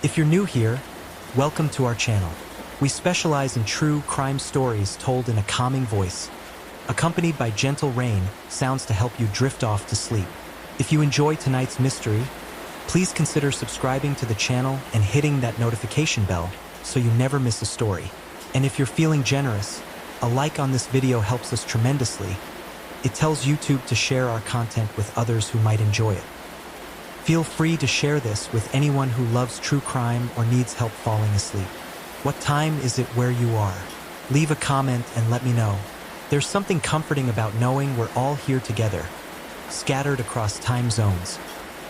If you're new here, welcome to our channel. We specialize in true crime stories told in a calming voice, accompanied by gentle rain, sounds to help you drift off to sleep. If you enjoy tonight's mystery, please consider subscribing to the channel and hitting that notification bell so you never miss a story. And if you're feeling generous, a like on this video helps us tremendously. It tells YouTube to share our content with others who might enjoy it. Feel free to share this with anyone who loves true crime or needs help falling asleep. What time is it where you are? Leave a comment and let me know. There's something comforting about knowing we're all here together, scattered across time zones,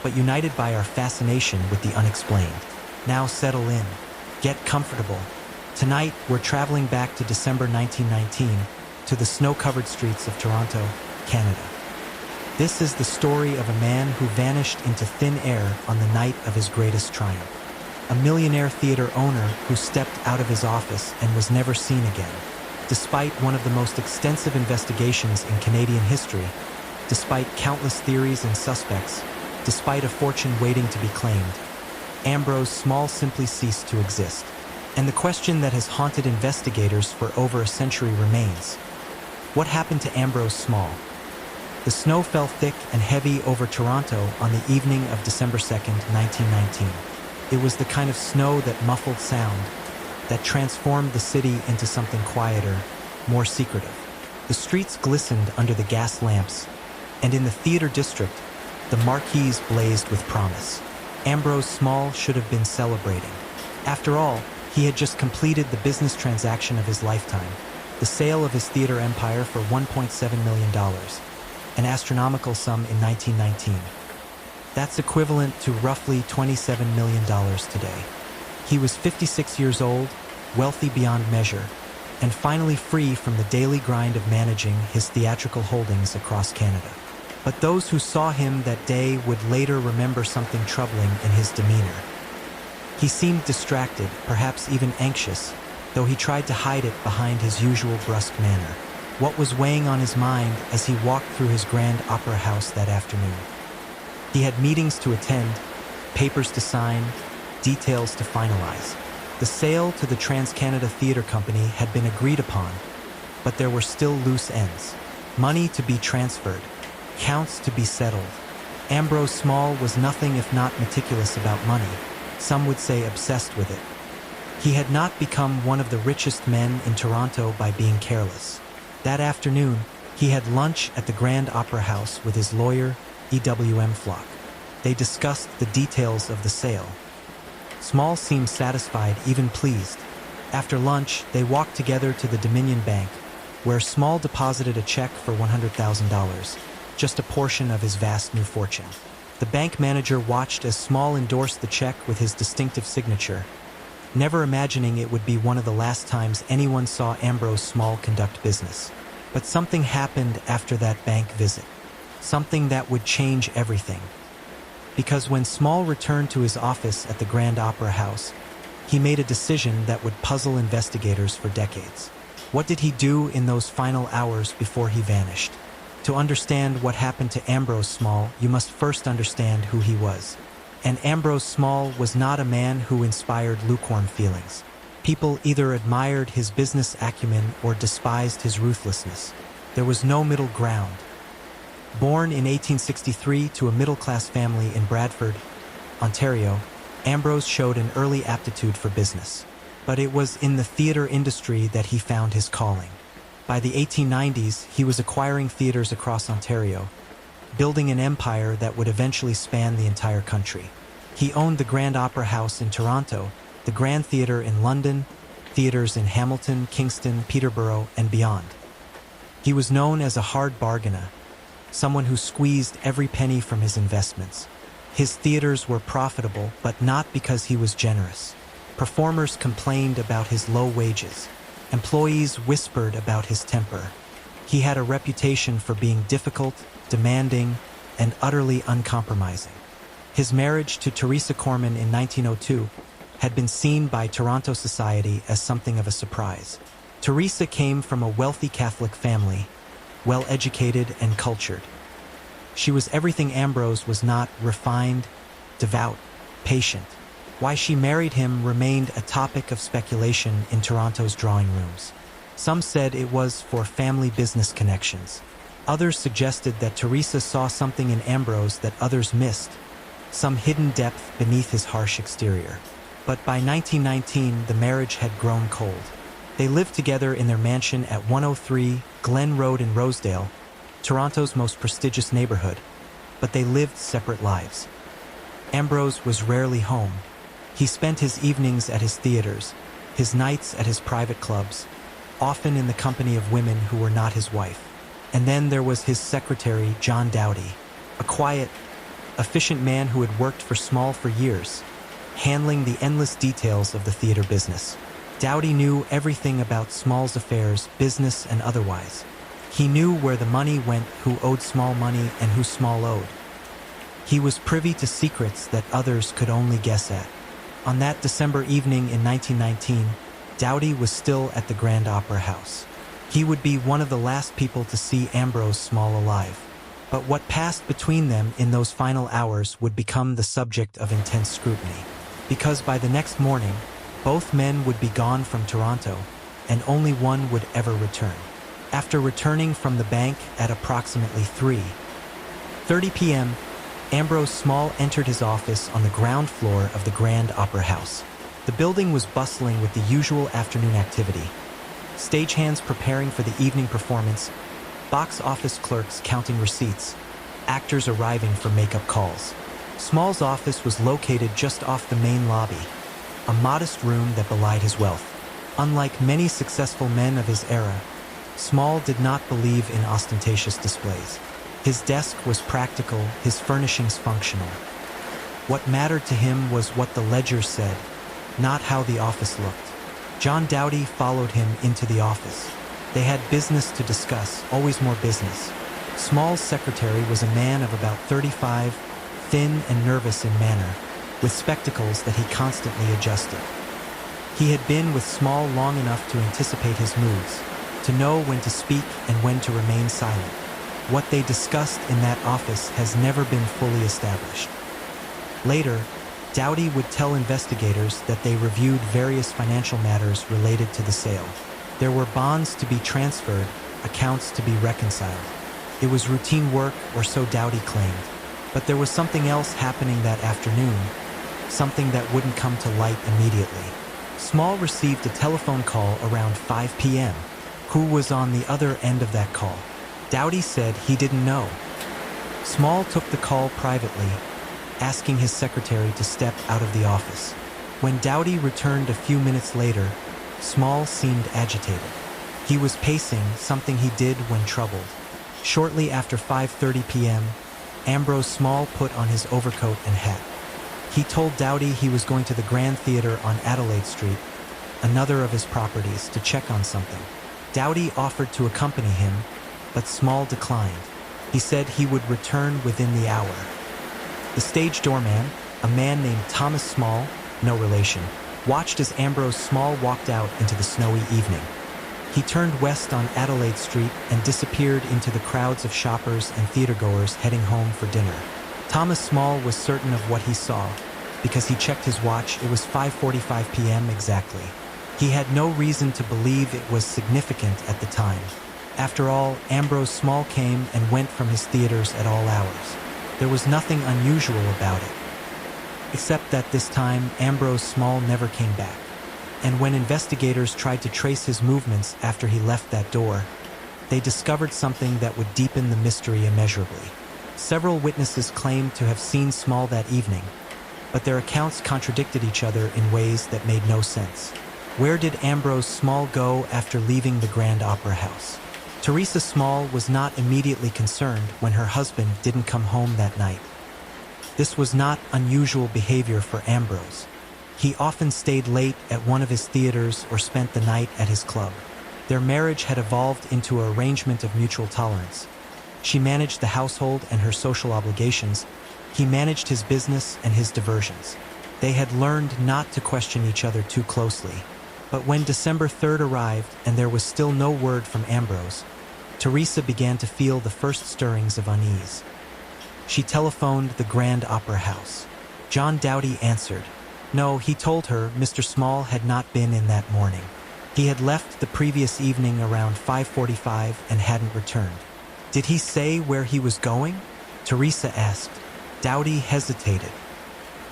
but united by our fascination with the unexplained. Now settle in. Get comfortable. Tonight, we're traveling back to December 1919 to the snow-covered streets of Toronto, Canada. This is the story of a man who vanished into thin air on the night of his greatest triumph. A millionaire theater owner who stepped out of his office and was never seen again. Despite one of the most extensive investigations in Canadian history, despite countless theories and suspects, despite a fortune waiting to be claimed, Ambrose Small simply ceased to exist. And the question that has haunted investigators for over a century remains: what happened to Ambrose Small? The snow fell thick and heavy over Toronto on the evening of December 2nd, 1919. It was the kind of snow that muffled sound, that transformed the city into something quieter, more secretive. The streets glistened under the gas lamps, and in the theater district, the marquees blazed with promise. Ambrose Small should have been celebrating. After all, he had just completed the business transaction of his lifetime, the sale of his theater empire for $1.7 million, an astronomical sum in 1919. That's equivalent to roughly $27 million today. He was 56 years old, wealthy beyond measure, and finally free from the daily grind of managing his theatrical holdings across Canada. But those who saw him that day would later remember something troubling in his demeanor. He seemed distracted, perhaps even anxious, though he tried to hide it behind his usual brusque manner. What was weighing on his mind as he walked through his Grand Opera House that afternoon? He had meetings to attend, papers to sign, details to finalize. The sale to the TransCanada Theatre Company had been agreed upon, but there were still loose ends. Money to be transferred, counts to be settled. Ambrose Small was nothing if not meticulous about money. Some would say obsessed with it. He had not become one of the richest men in Toronto by being careless. That afternoon, he had lunch at the Grand Opera House with his lawyer, E.W.M. Flock. They discussed the details of the sale. Small seemed satisfied, even pleased. After lunch, they walked together to the Dominion Bank, where Small deposited a check for $100,000, just a portion of his vast new fortune. The bank manager watched as Small endorsed the check with his distinctive signature, never imagining it would be one of the last times anyone saw Ambrose Small conduct business. But something happened after that bank visit. Something that would change everything. Because when Small returned to his office at the Grand Opera House, he made a decision that would puzzle investigators for decades. What did he do in those final hours before he vanished? To understand what happened to Ambrose Small, you must first understand who he was. And Ambrose Small was not a man who inspired lukewarm feelings. People either admired his business acumen or despised his ruthlessness. There was no middle ground. Born in 1863 to a middle-class family in Bradford, Ontario, Ambrose showed an early aptitude for business. But it was in the theater industry that he found his calling. By the 1890s, he was acquiring theaters across Ontario, building an empire that would eventually span the entire country. He owned the Grand Opera House in Toronto, the Grand Theatre in London, theaters in Hamilton, Kingston, Peterborough, and beyond. He was known as a hard bargainer, someone who squeezed every penny from his investments. His theaters were profitable, but not because he was generous. Performers complained about his low wages. Employees whispered about his temper. He had a reputation for being difficult, demanding, and utterly uncompromising. His marriage to Teresa Corman in 1902 had been seen by Toronto society as something of a surprise. Teresa came from a wealthy Catholic family, well-educated and cultured. She was everything Ambrose was not: refined, devout, patient. Why she married him remained a topic of speculation in Toronto's drawing rooms. Some said it was for family business connections. Others suggested that Teresa saw something in Ambrose that others missed, some hidden depth beneath his harsh exterior. But by 1919, the marriage had grown cold. They lived together in their mansion at 103 Glen Road in Rosedale, Toronto's most prestigious neighborhood, but they lived separate lives. Ambrose was rarely home. He spent his evenings at his theaters, his nights at his private clubs, often in the company of women who were not his wife. And then there was his secretary, John Dowdy, a quiet, efficient man who had worked for Small for years, handling the endless details of the theater business. Dowdy knew everything about Small's affairs, business and otherwise. He knew where the money went, who owed Small money, and who Small owed. He was privy to secrets that others could only guess at. On that December evening in 1919, Dowdy was still at the Grand Opera House. He would be one of the last people to see Ambrose Small alive. But what passed between them in those final hours would become the subject of intense scrutiny. Because by the next morning, both men would be gone from Toronto, and only one would ever return. After returning from the bank at approximately 3:30 p.m., Ambrose Small entered his office on the ground floor of the Grand Opera House. The building was bustling with the usual afternoon activity. Stagehands preparing for the evening performance, box office clerks counting receipts, actors arriving for makeup calls. Small's office was located just off the main lobby, a modest room that belied his wealth. Unlike many successful men of his era, Small did not believe in ostentatious displays. His desk was practical, his furnishings functional. What mattered to him was what the ledger said, not how the office looked. John Dowdy followed him into the office. They had business to discuss, always more business. Small's secretary was a man of about 35, thin and nervous in manner, with spectacles that he constantly adjusted. He had been with Small long enough to anticipate his moods, to know when to speak and when to remain silent. What they discussed in that office has never been fully established. Later, Dowdy would tell investigators that they reviewed various financial matters related to the sale. There were bonds to be transferred, accounts to be reconciled. It was routine work, or so Dowdy claimed. But there was something else happening that afternoon, something that wouldn't come to light immediately. Small received a telephone call around 5 p.m. Who was on the other end of that call? Dowdy said he didn't know. Small took the call privately, asking his secretary to step out of the office. When Dowdy returned a few minutes later, Small seemed agitated. He was pacing, something he did when troubled. Shortly after 5:30 p.m., Ambrose Small put on his overcoat and hat. He told Dowdy he was going to the Grand Theatre on Adelaide Street, another of his properties, to check on something. Dowdy offered to accompany him, but Small declined. He said he would return within the hour. The stage doorman, a man named Thomas Small, no relation, watched as Ambrose Small walked out into the snowy evening. He turned west on Adelaide Street and disappeared into the crowds of shoppers and theatergoers heading home for dinner. Thomas Small was certain of what he saw, because he checked his watch. It was 5:45 p.m. exactly. He had no reason to believe it was significant at the time. After all, Ambrose Small came and went from his theaters at all hours. There was nothing unusual about it. Except that this time, Ambrose Small never came back. And when investigators tried to trace his movements after he left that door, they discovered something that would deepen the mystery immeasurably. Several witnesses claimed to have seen Small that evening, but their accounts contradicted each other in ways that made no sense. Where did Ambrose Small go after leaving the Grand Opera House? Teresa Small was not immediately concerned when her husband didn't come home that night. This was not unusual behavior for Ambrose. He often stayed late at one of his theaters or spent the night at his club. Their marriage had evolved into an arrangement of mutual tolerance. She managed the household and her social obligations. He managed his business and his diversions. They had learned not to question each other too closely. But when December 3rd arrived and there was still no word from Ambrose, Teresa began to feel the first stirrings of unease. She telephoned the Grand Opera House. John Dowdy answered. No, he told her Mr. Small had not been in that morning. He had left the previous evening around 5:45 and hadn't returned. Did he say where he was going? Teresa asked. Dowdy hesitated.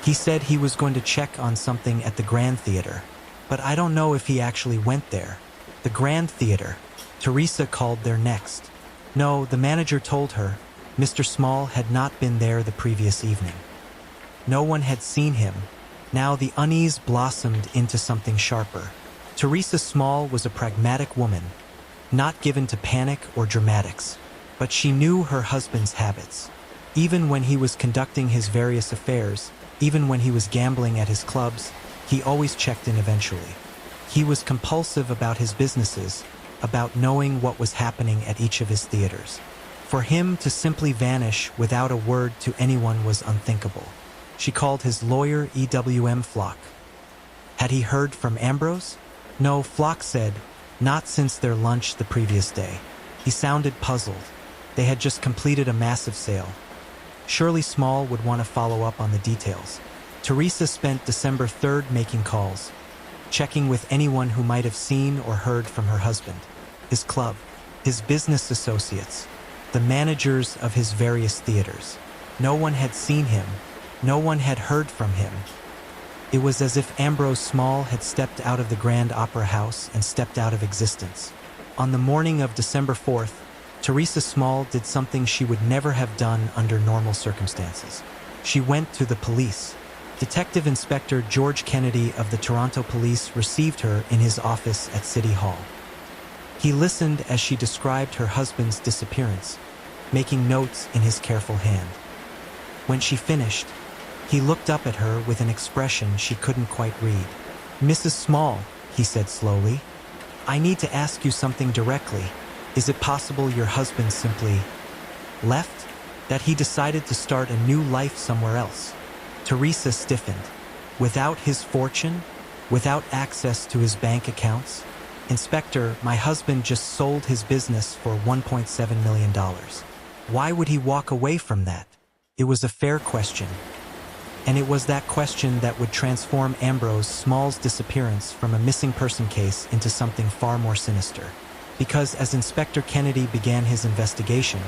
He said he was going to check on something at the Grand Theater, but I don't know if he actually went there. The Grand Theater. Teresa called there next. No, the manager told her Mr. Small had not been there the previous evening. No one had seen him. Now the unease blossomed into something sharper. Teresa Small was a pragmatic woman, not given to panic or dramatics, but she knew her husband's habits. Even when he was conducting his various affairs, even when he was gambling at his clubs, he always checked in eventually. He was compulsive about his businesses, about knowing what was happening at each of his theaters. For him to simply vanish without a word to anyone was unthinkable. She called his lawyer EWM Flock. Had he heard from Ambrose? No, Flock said, not since their lunch the previous day. He sounded puzzled. They had just completed a massive sale. Surely Small would want to follow up on the details. Teresa spent December 3rd making calls, checking with anyone who might have seen or heard from her husband, his club, his business associates, the managers of his various theaters. No one had seen him. No one had heard from him. It was as if Ambrose Small had stepped out of the Grand Opera House and stepped out of existence. On the morning of December 4th, Teresa Small did something she would never have done under normal circumstances. She went to the police. Detective Inspector George Kennedy of the Toronto Police received her in his office at City Hall. He listened as she described her husband's disappearance, making notes in his careful hand. When she finished, he looked up at her with an expression she couldn't quite read. Mrs. Small, he said slowly, I need to ask you something directly. Is it possible your husband simply left? That he decided to start a new life somewhere else? Teresa stiffened. Without his fortune? Without access to his bank accounts? Inspector, my husband just sold his business for $1.7 million. Why would he walk away from that? It was a fair question. And it was that question that would transform Ambrose Small's disappearance from a missing person case into something far more sinister. Because as Inspector Kennedy began his investigation,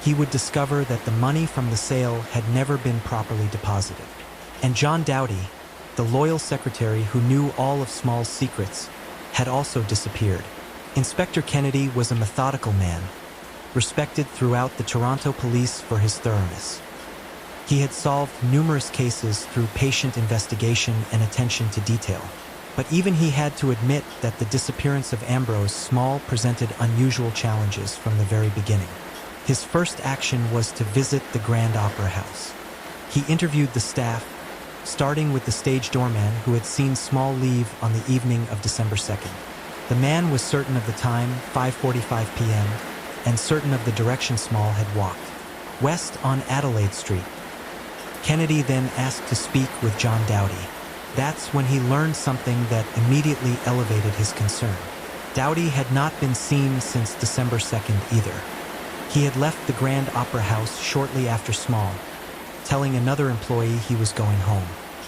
he would discover that the money from the sale had never been properly deposited. And John Dowdy, the loyal secretary who knew all of Small's secrets, had also disappeared. Inspector Kennedy was a methodical man, respected throughout the Toronto Police for his thoroughness. He had solved numerous cases through patient investigation and attention to detail. But even he had to admit that the disappearance of Ambrose Small presented unusual challenges from the very beginning. His first action was to visit the Grand Opera House. He interviewed the staff, starting with the stage doorman who had seen Small leave on the evening of December 2nd. The man was certain of the time, 5:45 p.m., and certain of the direction Small had walked, west on Adelaide Street. Kennedy then asked to speak with John Dowdy. That's when he learned something that immediately elevated his concern. Dowdy had not been seen since December 2nd either. He had left the Grand Opera House shortly after Small, telling another employee he was going home.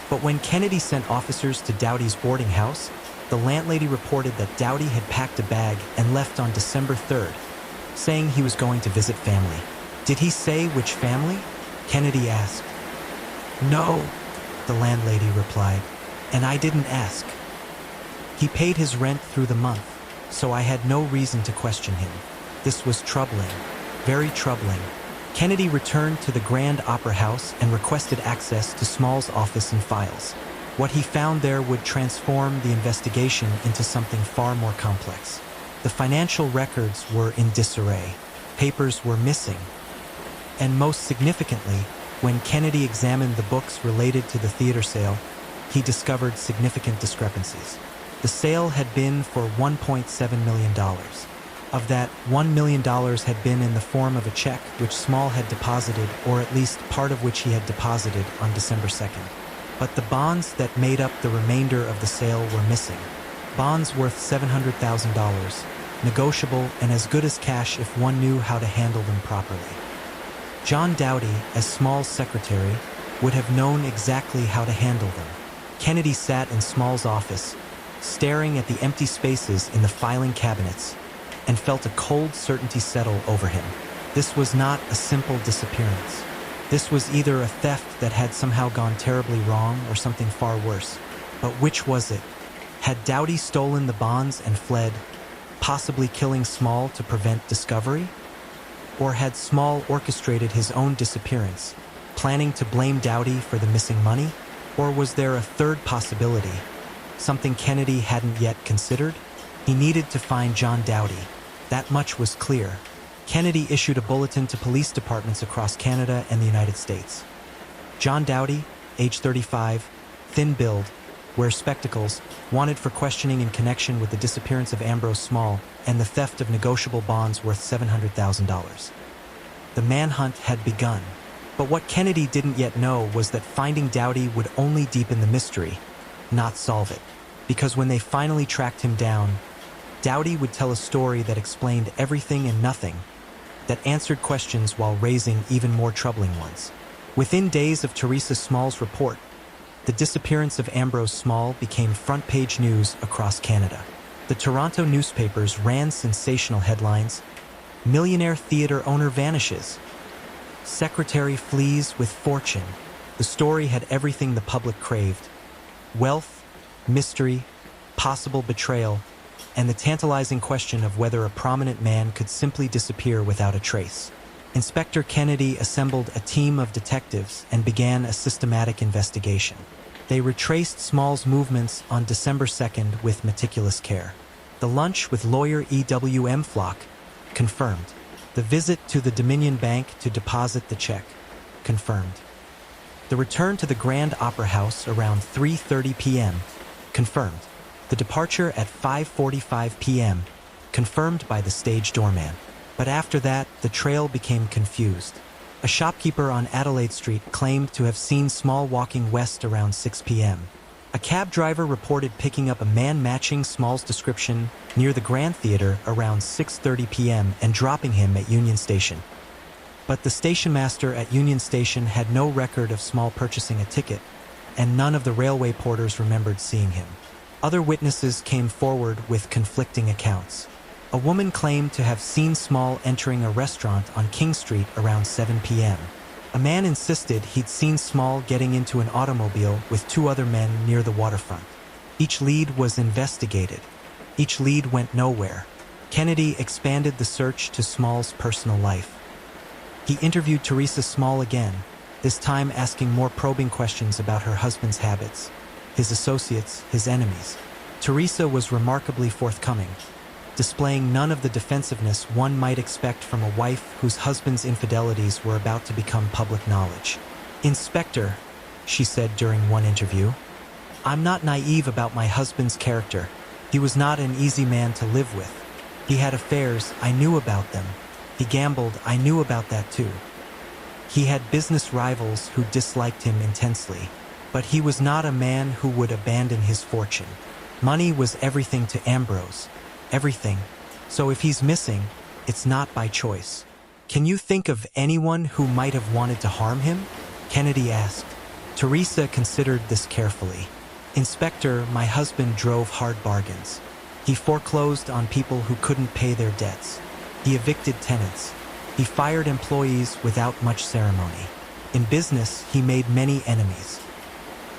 But when Kennedy sent officers to Dowdy's boarding house, the landlady reported that Dowdy had packed a bag and left on December 3rd, saying he was going to visit family. Did he say which family? Kennedy asked. No, the landlady replied, and I didn't ask. He paid his rent through the month, so I had no reason to question him. This was troubling, very troubling. Kennedy returned to the Grand Opera House and requested access to Small's office and files. What he found there would transform the investigation into something far more complex. The financial records were in disarray. Papers were missing. And most significantly, when Kennedy examined the books related to the theater sale, he discovered significant discrepancies. The sale had been for $1.7 million. Of that, $1 million had been in the form of a check which Small had deposited, or at least part of which he had deposited on December 2nd. But the bonds that made up the remainder of the sale were missing. Bonds worth $700,000, negotiable and as good as cash if one knew how to handle them properly. John Dowdy, as Small's secretary, would have known exactly how to handle them. Kennedy sat in Small's office, staring at the empty spaces in the filing cabinets, and felt a cold certainty settle over him. This was not a simple disappearance. This was either a theft that had somehow gone terribly wrong or something far worse. But which was it? Had Dowdy stolen the bonds and fled, possibly killing Small to prevent discovery? Or had Small orchestrated his own disappearance, planning to blame Dowdy for the missing money? Or was there a third possibility, something Kennedy hadn't yet considered? He needed to find John Dowdy. That much was clear. Kennedy issued a bulletin to police departments across Canada and the United States. John Dowdy, age 35, thin build, wears spectacles, wanted for questioning in connection with the disappearance of Ambrose Small and the theft of negotiable bonds worth $700,000. The manhunt had begun. But what Kennedy didn't yet know was that finding Dowdy would only deepen the mystery, not solve it. Because when they finally tracked him down, Dowdy would tell a story that explained everything and nothing, that answered questions while raising even more troubling ones. Within days of Teresa Small's report, the disappearance of Ambrose Small became front-page news across Canada. The Toronto newspapers ran sensational headlines: "Millionaire theater owner vanishes," "Secretary flees with fortune." The story had everything the public craved: wealth, mystery, possible betrayal, and the tantalizing question of whether a prominent man could simply disappear without a trace. Inspector Kennedy assembled a team of detectives and began a systematic investigation. They retraced Small's movements on December 2nd with meticulous care. The lunch with lawyer E.W.M. Flock, confirmed. The visit to the Dominion Bank to deposit the check, confirmed. The return to the Grand Opera House around 3:30 p.m., confirmed. The departure at 5:45 p.m., confirmed by the stage doorman. But after that, the trail became confused. A shopkeeper on Adelaide Street claimed to have seen Small walking west around 6 p.m. A cab driver reported picking up a man matching Small's description near the Grand Theatre around 6:30 p.m. and dropping him at Union Station. But the station master at Union Station had no record of Small purchasing a ticket, and none of the railway porters remembered seeing him. Other witnesses came forward with conflicting accounts. A woman claimed to have seen Small entering a restaurant on King Street around 7 p.m. A man insisted he'd seen Small getting into an automobile with two other men near the waterfront. Each lead was investigated. Each lead went nowhere. Kennedy expanded the search to Small's personal life. He interviewed Teresa Small again, this time asking more probing questions about her husband's habits, his associates, his enemies. Teresa was remarkably forthcoming, displaying none of the defensiveness one might expect from a wife whose husband's infidelities were about to become public knowledge. "Inspector," she said during one interview, "I'm not naive about my husband's character. He was not an easy man to live with. He had affairs, I knew about them. He gambled, I knew about that too. He had business rivals who disliked him intensely. But he was not a man who would abandon his fortune. Money was everything to Ambrose. Everything. So if he's missing, it's not by choice." "Can you think of anyone who might have wanted to harm him?" Kennedy asked. Teresa considered this carefully. "Inspector, my husband drove hard bargains. He foreclosed on people who couldn't pay their debts. He evicted tenants. He fired employees without much ceremony. In business, he made many enemies."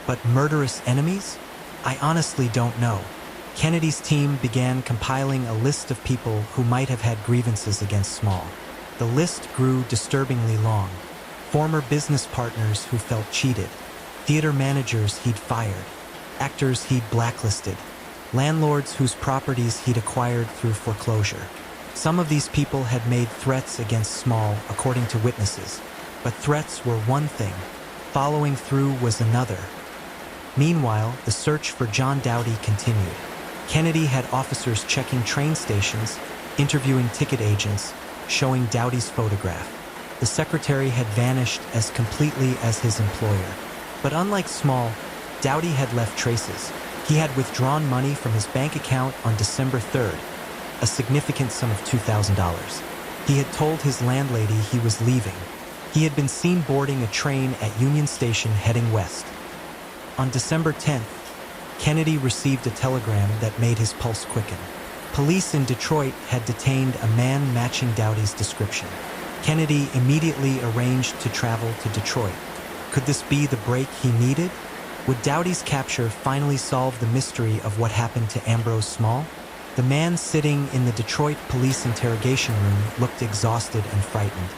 But murderous enemies? I honestly don't know. Kennedy's team began compiling a list of people who might have had grievances against Small. The list grew disturbingly long. Former business partners who felt cheated, theater managers he'd fired, actors he'd blacklisted, landlords whose properties he'd acquired through foreclosure. Some of these people had made threats against Small, according to witnesses. But threats were one thing. Following through was another. Meanwhile, the search for John Dowdy continued. Kennedy had officers checking train stations, interviewing ticket agents, showing Dowdy's photograph. The secretary had vanished as completely as his employer. But unlike Small, Dowdy had left traces. He had withdrawn money from his bank account on December 3rd, a significant sum of $2,000. He had told his landlady he was leaving. He had been seen boarding a train at Union Station heading west. On December 10th, Kennedy received a telegram that made his pulse quicken. Police in Detroit had detained a man matching Doughty's description. Kennedy immediately arranged to travel to Detroit. Could this be the break he needed? Would Doughty's capture finally solve the mystery of what happened to Ambrose Small? The man sitting in the Detroit police interrogation room looked exhausted and frightened.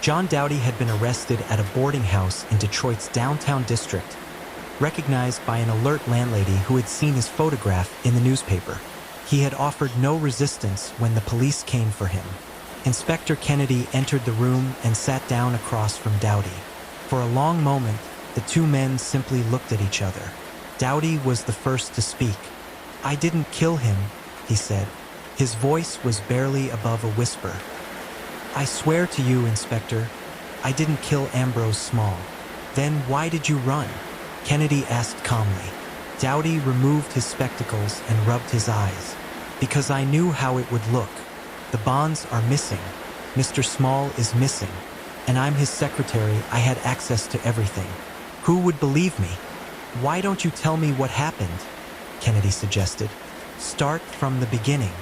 John Doughty had been arrested at a boarding house in Detroit's downtown district, recognized by an alert landlady who had seen his photograph in the newspaper. He had offered no resistance when the police came for him. Inspector Kennedy entered the room and sat down across from Doughty. For a long moment, the two men simply looked at each other. Doughty was the first to speak. "I didn't kill him," he said. His voice was barely above a whisper. "I swear to you, Inspector, I didn't kill Ambrose Small." "Then why did you run?" Kennedy asked calmly. Doughty removed his spectacles and rubbed his eyes. "Because I knew how it would look. The bonds are missing. Mr. Small is missing. And I'm his secretary. I had access to everything. Who would believe me?" "Why don't you tell me what happened?" Kennedy suggested. "Start from the beginning."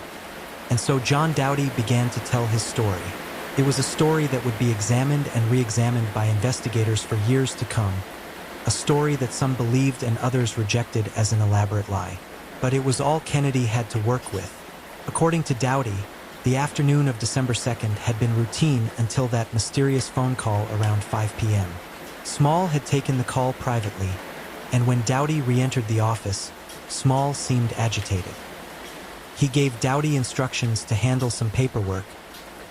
And so John Doughty began to tell his story. It was a story that would be examined and re-examined by investigators for years to come. A story that some believed and others rejected as an elaborate lie. But it was all Kennedy had to work with. According to Doughty, the afternoon of December 2nd had been routine until that mysterious phone call around 5 p.m. Small had taken the call privately, and when Doughty re-entered the office, Small seemed agitated. He gave Doughty instructions to handle some paperwork,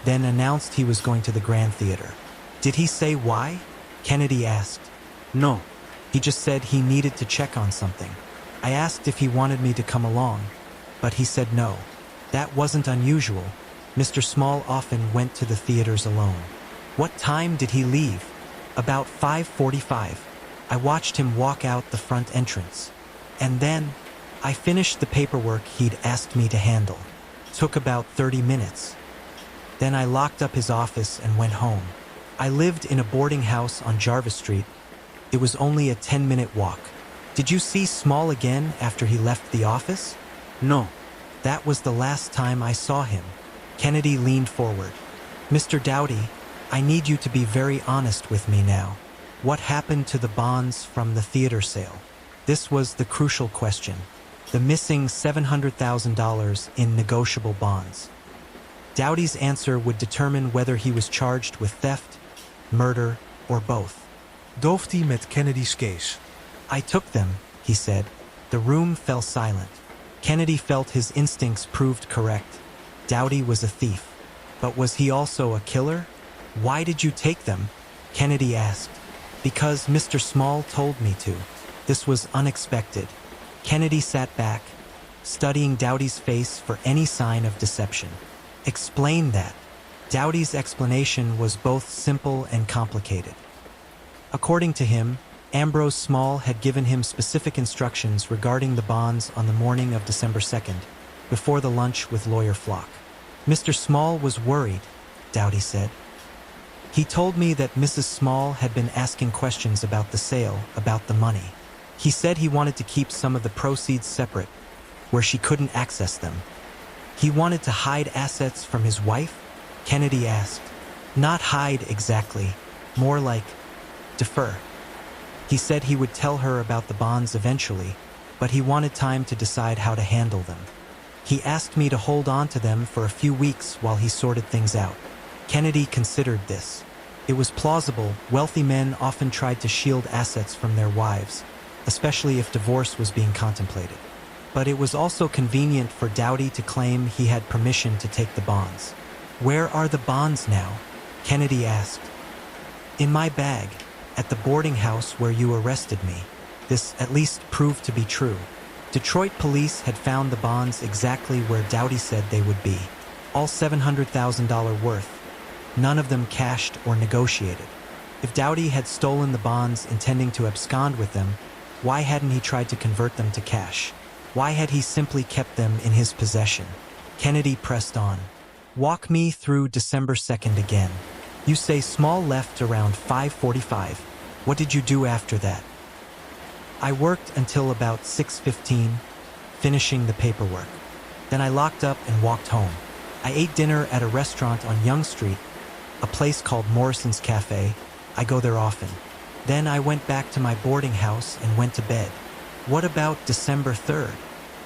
then announced he was going to the Grand Theater. "Did he say why?" Kennedy asked. "No. He just said he needed to check on something. I asked if he wanted me to come along, but he said no. That wasn't unusual. Mr. Small often went to the theaters alone." "What time did he leave?" "About 5:45. I watched him walk out the front entrance. And then I finished the paperwork he'd asked me to handle. Took about 30 minutes. Then I locked up his office and went home. I lived in a boarding house on Jarvis Street. It was only a 10-minute walk." "Did you see Small again after he left the office?" "No. That was the last time I saw him." Kennedy leaned forward. "Mr. Doughty, I need you to be very honest with me now. What happened to the bonds from the theater sale?" This was the crucial question. The missing $700,000 in negotiable bonds. Doughty's answer would determine whether he was charged with theft, murder, or both. Doughty met Kennedy's case. "I took them," he said. The room fell silent. Kennedy felt his instincts proved correct. Doughty was a thief. But was he also a killer? "Why did you take them?" Kennedy asked. "Because Mr. Small told me to." This was unexpected. Kennedy sat back, studying Doughty's face for any sign of deception. "Explain that." Doughty's explanation was both simple and complicated. According to him, Ambrose Small had given him specific instructions regarding the bonds on the morning of December 2nd, before the lunch with Lawyer Flock. "Mr. Small was worried," Doughty said. "He told me that Mrs. Small had been asking questions about the sale, about the money. He said he wanted to keep some of the proceeds separate, where she couldn't access them." "He wanted to hide assets from his wife?" Kennedy asked. "Not hide exactly, more like defer. He said he would tell her about the bonds eventually, but he wanted time to decide how to handle them. He asked me to hold on to them for a few weeks while he sorted things out." Kennedy considered this. It was plausible. Wealthy men often tried to shield assets from their wives, especially if divorce was being contemplated. But it was also convenient for Doughty to claim he had permission to take the bonds. "Where are the bonds now?" Kennedy asked. "In my bag, at the boarding house where you arrested me." This at least proved to be true. Detroit police had found the bonds exactly where Doughty said they would be. All $700,000 worth. None of them cashed or negotiated. If Doughty had stolen the bonds intending to abscond with them, why hadn't he tried to convert them to cash? Why had he simply kept them in his possession? Kennedy pressed on. "Walk me through December 2nd again. You say Small left around 5:45. What did you do after that?" I worked until about 6:15, finishing the paperwork. Then I locked up and walked home. I ate dinner at a restaurant on Young Street, a place called Morrison's Cafe. I go there often. Then I went back to my boarding house and went to bed. What about December 3rd?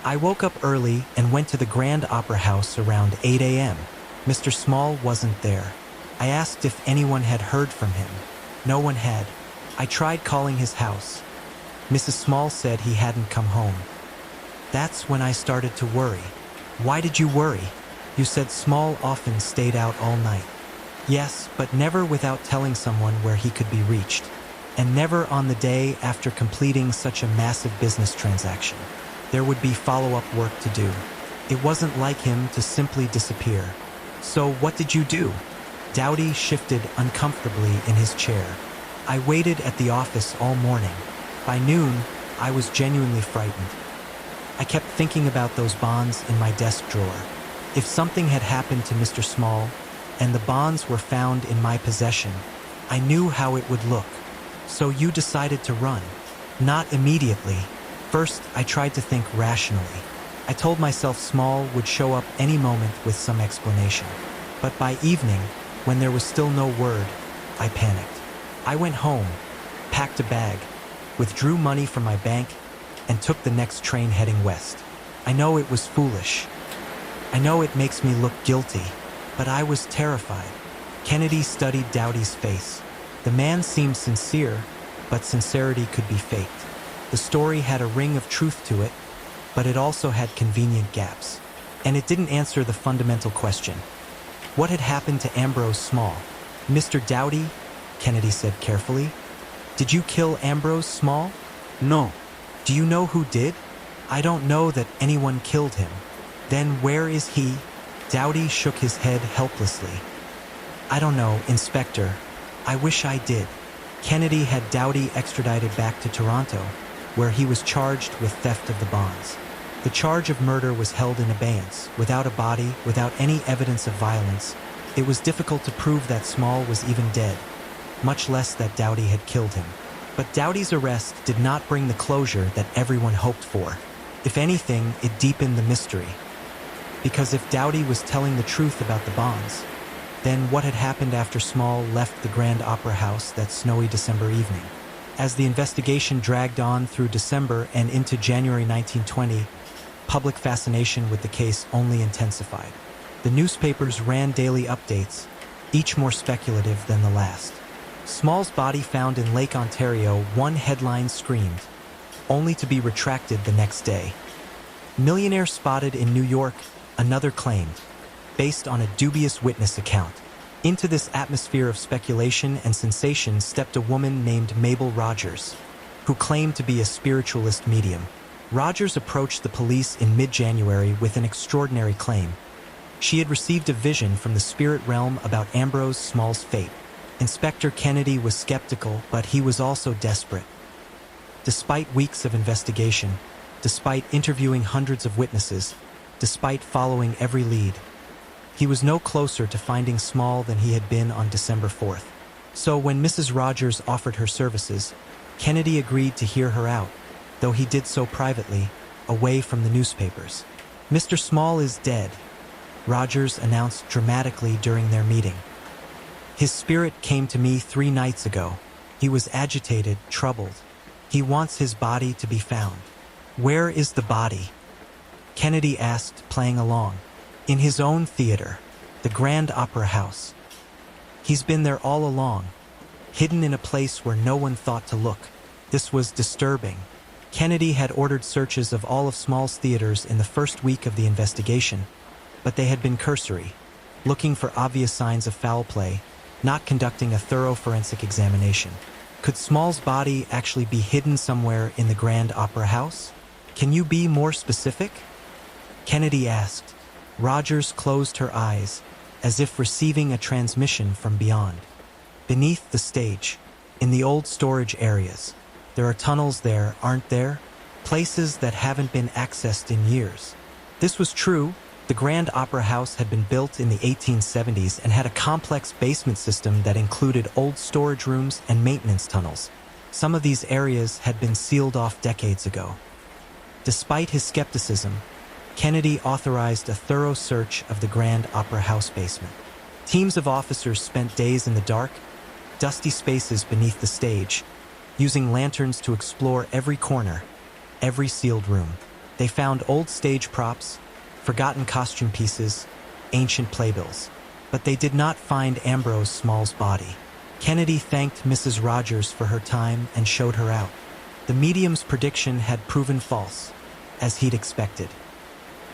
I woke up early and went to the Grand Opera House around 8 a.m. Mr. Small wasn't there. I asked if anyone had heard from him. No one had. I tried calling his house. Mrs. Small said he hadn't come home. That's when I started to worry. Why did you worry? You said Small often stayed out all night. Yes, but never without telling someone where he could be reached. And never on the day after completing such a massive business transaction. There would be follow-up work to do. It wasn't like him to simply disappear. So what did you do? Dowdy shifted uncomfortably in his chair. I waited at the office all morning. By noon, I was genuinely frightened. I kept thinking about those bonds in my desk drawer. If something had happened to Mr. Small, and the bonds were found in my possession, I knew how it would look. So you decided to run. Not immediately. First, I tried to think rationally. I told myself Small would show up any moment with some explanation. But by evening, when there was still no word, I panicked. I went home, packed a bag, withdrew money from my bank, and took the next train heading west. I know it was foolish. I know it makes me look guilty, but I was terrified. Kennedy studied Dowdy's face. The man seemed sincere, but sincerity could be faked. The story had a ring of truth to it, but it also had convenient gaps. And it didn't answer the fundamental question. What had happened to Ambrose Small? Mr. Dowdy, Kennedy said carefully. Did you kill Ambrose Small? No. Do you know who did? I don't know that anyone killed him. Then where is he? Dowdy shook his head helplessly. I don't know, Inspector. I wish I did. Kennedy had Dowdy extradited back to Toronto, where he was charged with theft of the bonds. The charge of murder was held in abeyance, without a body, without any evidence of violence. It was difficult to prove that Small was even dead, much less that Dowdy had killed him. But Dowdy's arrest did not bring the closure that everyone hoped for. If anything, it deepened the mystery. Because if Dowdy was telling the truth about the bonds, then what had happened after Small left the Grand Opera House that snowy December evening? As the investigation dragged on through December and into January 1920, public fascination with the case only intensified. The newspapers ran daily updates, each more speculative than the last. Small's body found in Lake Ontario, one headline screamed, only to be retracted the next day. Millionaire spotted in New York, another claimed, based on a dubious witness account. Into this atmosphere of speculation and sensation stepped a woman named Mabel Rogers, who claimed to be a spiritualist medium. Rogers approached the police in mid-January with an extraordinary claim. She had received a vision from the spirit realm about Ambrose Small's fate. Inspector Kennedy was skeptical, but he was also desperate. Despite weeks of investigation, despite interviewing hundreds of witnesses, despite following every lead, he was no closer to finding Small than he had been on December 4th. So when Mrs. Rogers offered her services, Kennedy agreed to hear her out, though he did so privately, away from the newspapers. Mr. Small is dead, Rogers announced dramatically during their meeting. His spirit came to me 3 nights ago. He was agitated, troubled. He wants his body to be found. Where is the body? Kennedy asked, playing along. In his own theater, the Grand Opera House. He's been there all along, hidden in a place where no one thought to look. This was disturbing. Kennedy had ordered searches of all of Small's theaters in the first week of the investigation, but they had been cursory, looking for obvious signs of foul play, not conducting a thorough forensic examination. Could Small's body actually be hidden somewhere in the Grand Opera House? Can you be more specific? Kennedy asked. Rogers closed her eyes, as if receiving a transmission from beyond. Beneath the stage, in the old storage areas, there are tunnels there, aren't there? Places that haven't been accessed in years. This was true. The Grand Opera House had been built in the 1870s and had a complex basement system that included old storage rooms and maintenance tunnels. Some of these areas had been sealed off decades ago. Despite his skepticism, Kennedy authorized a thorough search of the Grand Opera House basement. Teams of officers spent days in the dark, dusty spaces beneath the stage, using lanterns to explore every corner, every sealed room. They found old stage props, forgotten costume pieces, ancient playbills. But they did not find Ambrose Small's body. Kennedy thanked Mrs. Rogers for her time and showed her out. The medium's prediction had proven false, as he'd expected.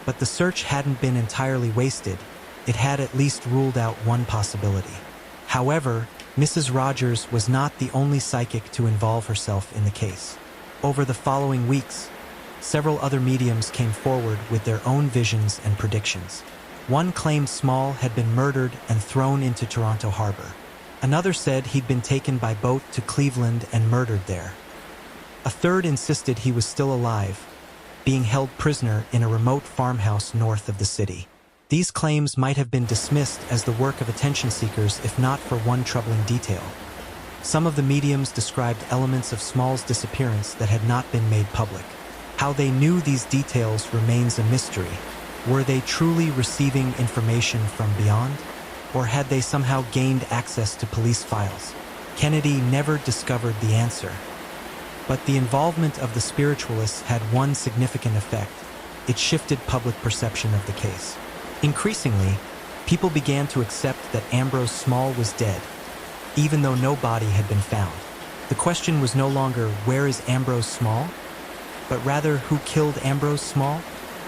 But the search hadn't been entirely wasted. It had at least ruled out one possibility. However, Mrs. Rogers was not the only psychic to involve herself in the case. Over the following weeks, several other mediums came forward with their own visions and predictions. One claimed Small had been murdered and thrown into Toronto Harbor. Another said he'd been taken by boat to Cleveland and murdered there. A third insisted he was still alive, being held prisoner in a remote farmhouse north of the city. These claims might have been dismissed as the work of attention seekers if not for one troubling detail. Some of the mediums described elements of Small's disappearance that had not been made public. How they knew these details remains a mystery. Were they truly receiving information from beyond? Or had they somehow gained access to police files? Kennedy never discovered the answer. But the involvement of the spiritualists had one significant effect. It shifted public perception of the case. Increasingly, people began to accept that Ambrose Small was dead, even though no body had been found. The question was no longer, where is Ambrose Small? But rather, who killed Ambrose Small?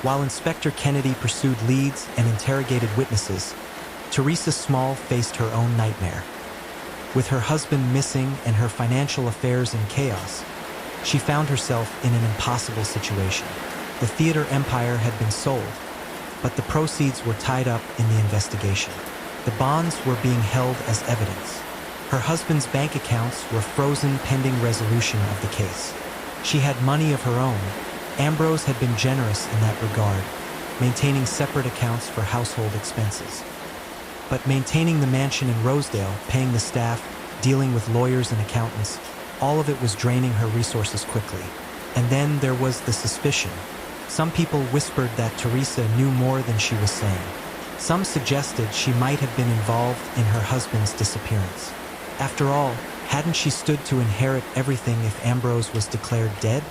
While Inspector Kennedy pursued leads and interrogated witnesses, Teresa Small faced her own nightmare. With her husband missing and her financial affairs in chaos, she found herself in an impossible situation. The theater empire had been sold, but the proceeds were tied up in the investigation. The bonds were being held as evidence. Her husband's bank accounts were frozen pending resolution of the case. She had money of her own. Ambrose had been generous in that regard, maintaining separate accounts for household expenses. But maintaining the mansion in Rosedale, paying the staff, dealing with lawyers and accountants, all of it was draining her resources quickly. And then there was the suspicion. Some people whispered that Teresa knew more than she was saying. Some suggested she might have been involved in her husband's disappearance. After all, hadn't she stood to inherit everything if Ambrose was declared dead?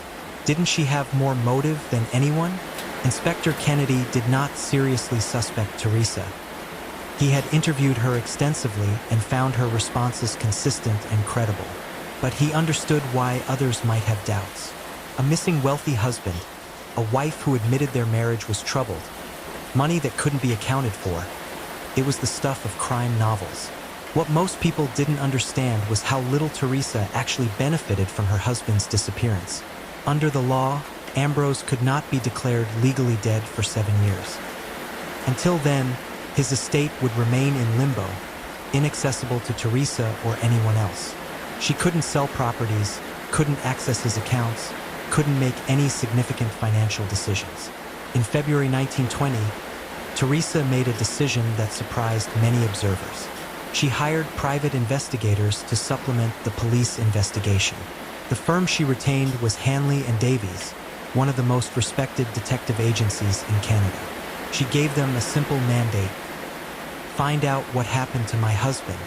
Didn't she have more motive than anyone? Inspector Kennedy did not seriously suspect Teresa. He had interviewed her extensively and found her responses consistent and credible. But he understood why others might have doubts. A missing wealthy husband, a wife who admitted their marriage was troubled, money that couldn't be accounted for. It was the stuff of crime novels. What most people didn't understand was how little Teresa actually benefited from her husband's disappearance. Under the law, Ambrose could not be declared legally dead for 7 years. Until then, his estate would remain in limbo, inaccessible to Teresa or anyone else. She couldn't sell properties, couldn't access his accounts, couldn't make any significant financial decisions. In February 1920, Teresa made a decision that surprised many observers. She hired private investigators to supplement the police investigation. The firm she retained was Hanley and Davies, one of the most respected detective agencies in Canada. She gave them a simple mandate: find out what happened to my husband.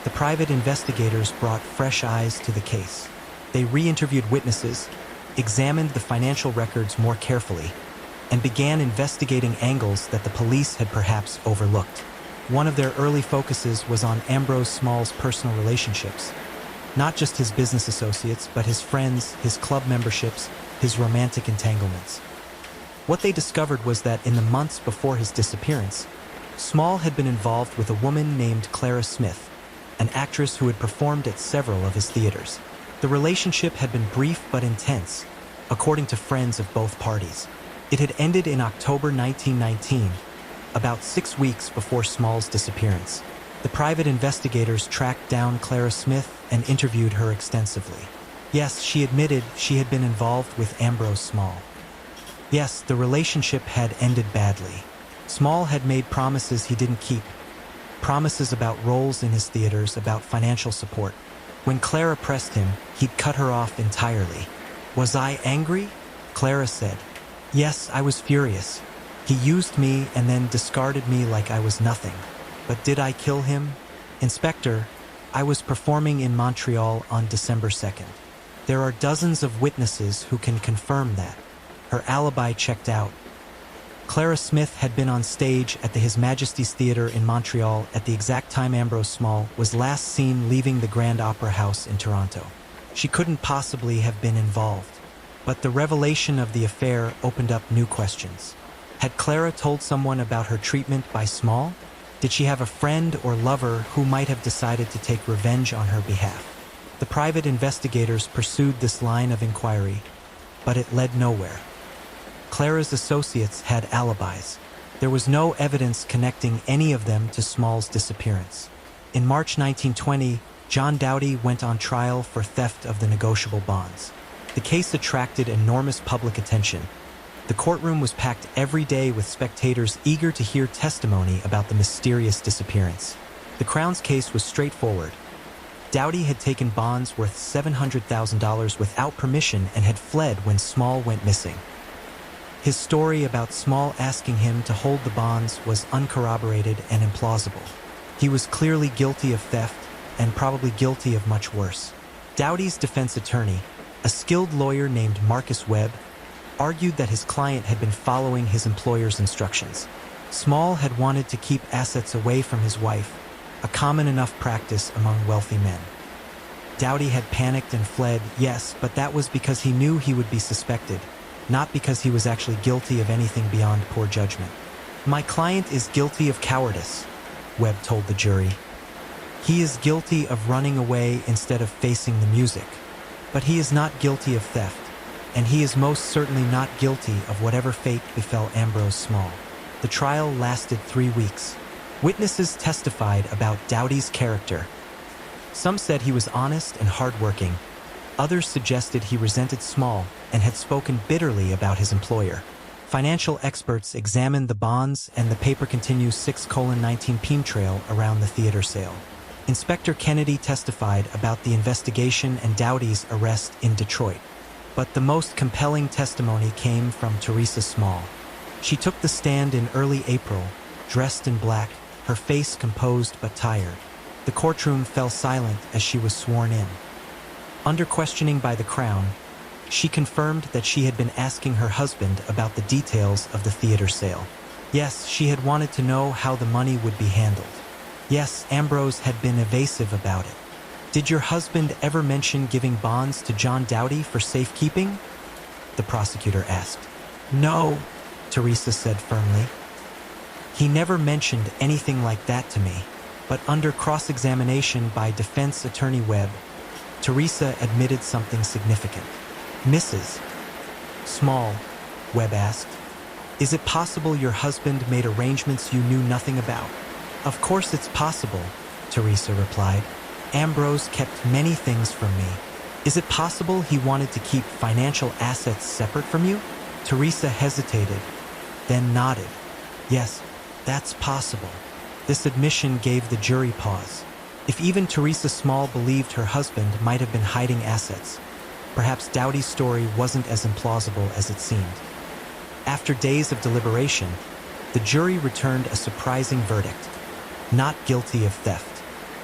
The private investigators brought fresh eyes to the case. They re-interviewed witnesses, examined the financial records more carefully, and began investigating angles that the police had perhaps overlooked. One of their early focuses was on Ambrose Small's personal relationships. Not just his business associates, but his friends, his club memberships, his romantic entanglements. What they discovered was that in the months before his disappearance, Small had been involved with a woman named Clara Smith, an actress who had performed at several of his theaters. The relationship had been brief but intense, according to friends of both parties. It had ended in October 1919, about 6 weeks before Small's disappearance. The private investigators tracked down Clara Smith and interviewed her extensively. Yes, she admitted she had been involved with Ambrose Small. Yes, the relationship had ended badly. Small had made promises he didn't keep. Promises about roles in his theaters, about financial support. When Clara pressed him, he'd cut her off entirely. Was I angry? Clara said. Yes, I was furious. He used me and then discarded me like I was nothing. But did I kill him? Inspector, I was performing in Montreal on December 2nd. There are dozens of witnesses who can confirm that. Her alibi checked out. Clara Smith had been on stage at the His Majesty's Theatre in Montreal at the exact time Ambrose Small was last seen leaving the Grand Opera House in Toronto. She couldn't possibly have been involved. But the revelation of the affair opened up new questions. Had Clara told someone about her treatment by Small? Did she have a friend or lover who might have decided to take revenge on her behalf? The private investigators pursued this line of inquiry, but it led nowhere. Clara's associates had alibis. There was no evidence connecting any of them to Small's disappearance. In March 1920, John Doughty went on trial for theft of the negotiable bonds. The case attracted enormous public attention. The courtroom was packed every day with spectators eager to hear testimony about the mysterious disappearance. The Crown's case was straightforward. Doughty had taken bonds worth $700,000 without permission and had fled when Small went missing. His story about Small asking him to hold the bonds was uncorroborated and implausible. He was clearly guilty of theft and probably guilty of much worse. Doughty's defense attorney, a skilled lawyer named Marcus Webb, argued that his client had been following his employer's instructions. Small had wanted to keep assets away from his wife, a common enough practice among wealthy men. Doughty had panicked and fled, yes, but that was because he knew he would be suspected, not because he was actually guilty of anything beyond poor judgment. My client is guilty of cowardice, Webb told the jury. He is guilty of running away instead of facing the music, but he is not guilty of theft, and he is most certainly not guilty of whatever fate befell Ambrose Small. The trial lasted 3 weeks. Witnesses testified about Doughty's character. Some said he was honest and hardworking. Others suggested he resented Small and had spoken bitterly about his employer. Financial experts examined the bonds and the paper continues 6:19 Peam Trail around the theater sale. Inspector Kennedy testified about the investigation and Doughty's arrest in Detroit. But the most compelling testimony came from Teresa Small. She took the stand in early April, dressed in black, her face composed but tired. The courtroom fell silent as she was sworn in. Under questioning by the Crown, she confirmed that she had been asking her husband about the details of the theater sale. Yes, she had wanted to know how the money would be handled. Yes, Ambrose had been evasive about it. Did your husband ever mention giving bonds to John Doughty for safekeeping? The prosecutor asked. No, Teresa said firmly. He never mentioned anything like that to me, but under cross-examination by defense attorney Webb, Teresa admitted something significant. Mrs. Small, Webb asked, is it possible your husband made arrangements you knew nothing about? Of course it's possible, Teresa replied. Ambrose kept many things from me. Is it possible he wanted to keep financial assets separate from you? Teresa hesitated, then nodded. Yes, that's possible. This admission gave the jury pause. If even Teresa Small believed her husband might have been hiding assets, perhaps Doughty's story wasn't as implausible as it seemed. After days of deliberation, the jury returned a surprising verdict: not guilty of theft.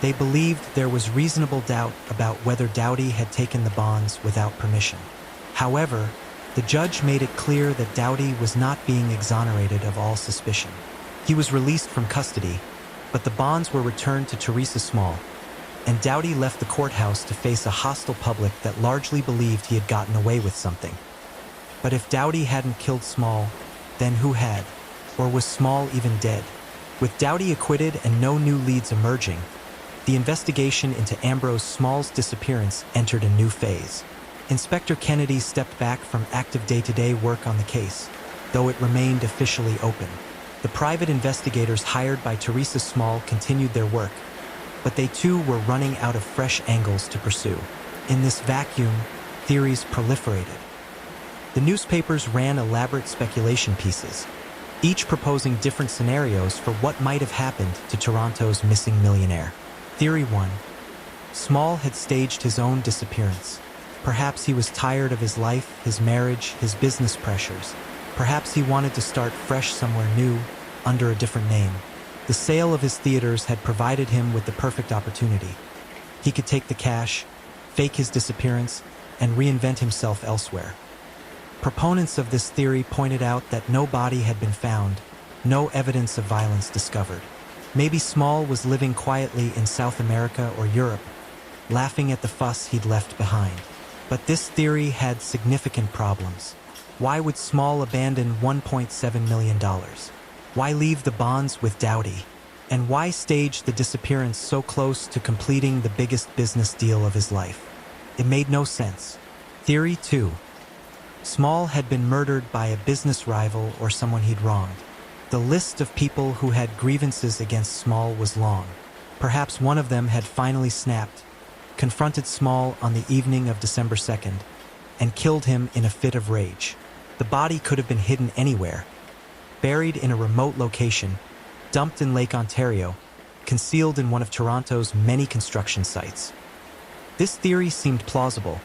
They believed there was reasonable doubt about whether Doughty had taken the bonds without permission. However, the judge made it clear that Doughty was not being exonerated of all suspicion. He was released from custody, but the bonds were returned to Teresa Small, and Doughty left the courthouse to face a hostile public that largely believed he had gotten away with something. But if Doughty hadn't killed Small, then who had? Or was Small even dead? With Doughty acquitted and no new leads emerging, the investigation into Ambrose Small's disappearance entered a new phase. Inspector Kennedy stepped back from active day-to-day work on the case, though it remained officially open. The private investigators hired by Teresa Small continued their work, but they too were running out of fresh angles to pursue. In this vacuum, theories proliferated. The newspapers ran elaborate speculation pieces, each proposing different scenarios for what might have happened to Toronto's missing millionaire. Theory 1. Small had staged his own disappearance. Perhaps he was tired of his life, his marriage, his business pressures. Perhaps he wanted to start fresh somewhere new, under a different name. The sale of his theaters had provided him with the perfect opportunity. He could take the cash, fake his disappearance, and reinvent himself elsewhere. Proponents of this theory pointed out that no body had been found, no evidence of violence discovered. Maybe Small was living quietly in South America or Europe, laughing at the fuss he'd left behind. But this theory had significant problems. Why would Small abandon $1.7 million? Why leave the bonds with Dowdy? And why stage the disappearance so close to completing the biggest business deal of his life? It made no sense. Theory 2. Small had been murdered by a business rival or someone he'd wronged. The list of people who had grievances against Small was long. Perhaps one of them had finally snapped, confronted Small on the evening of December 2nd, and killed him in a fit of rage. The body could have been hidden anywhere, buried in a remote location, dumped in Lake Ontario, concealed in one of Toronto's many construction sites. This theory seemed plausible,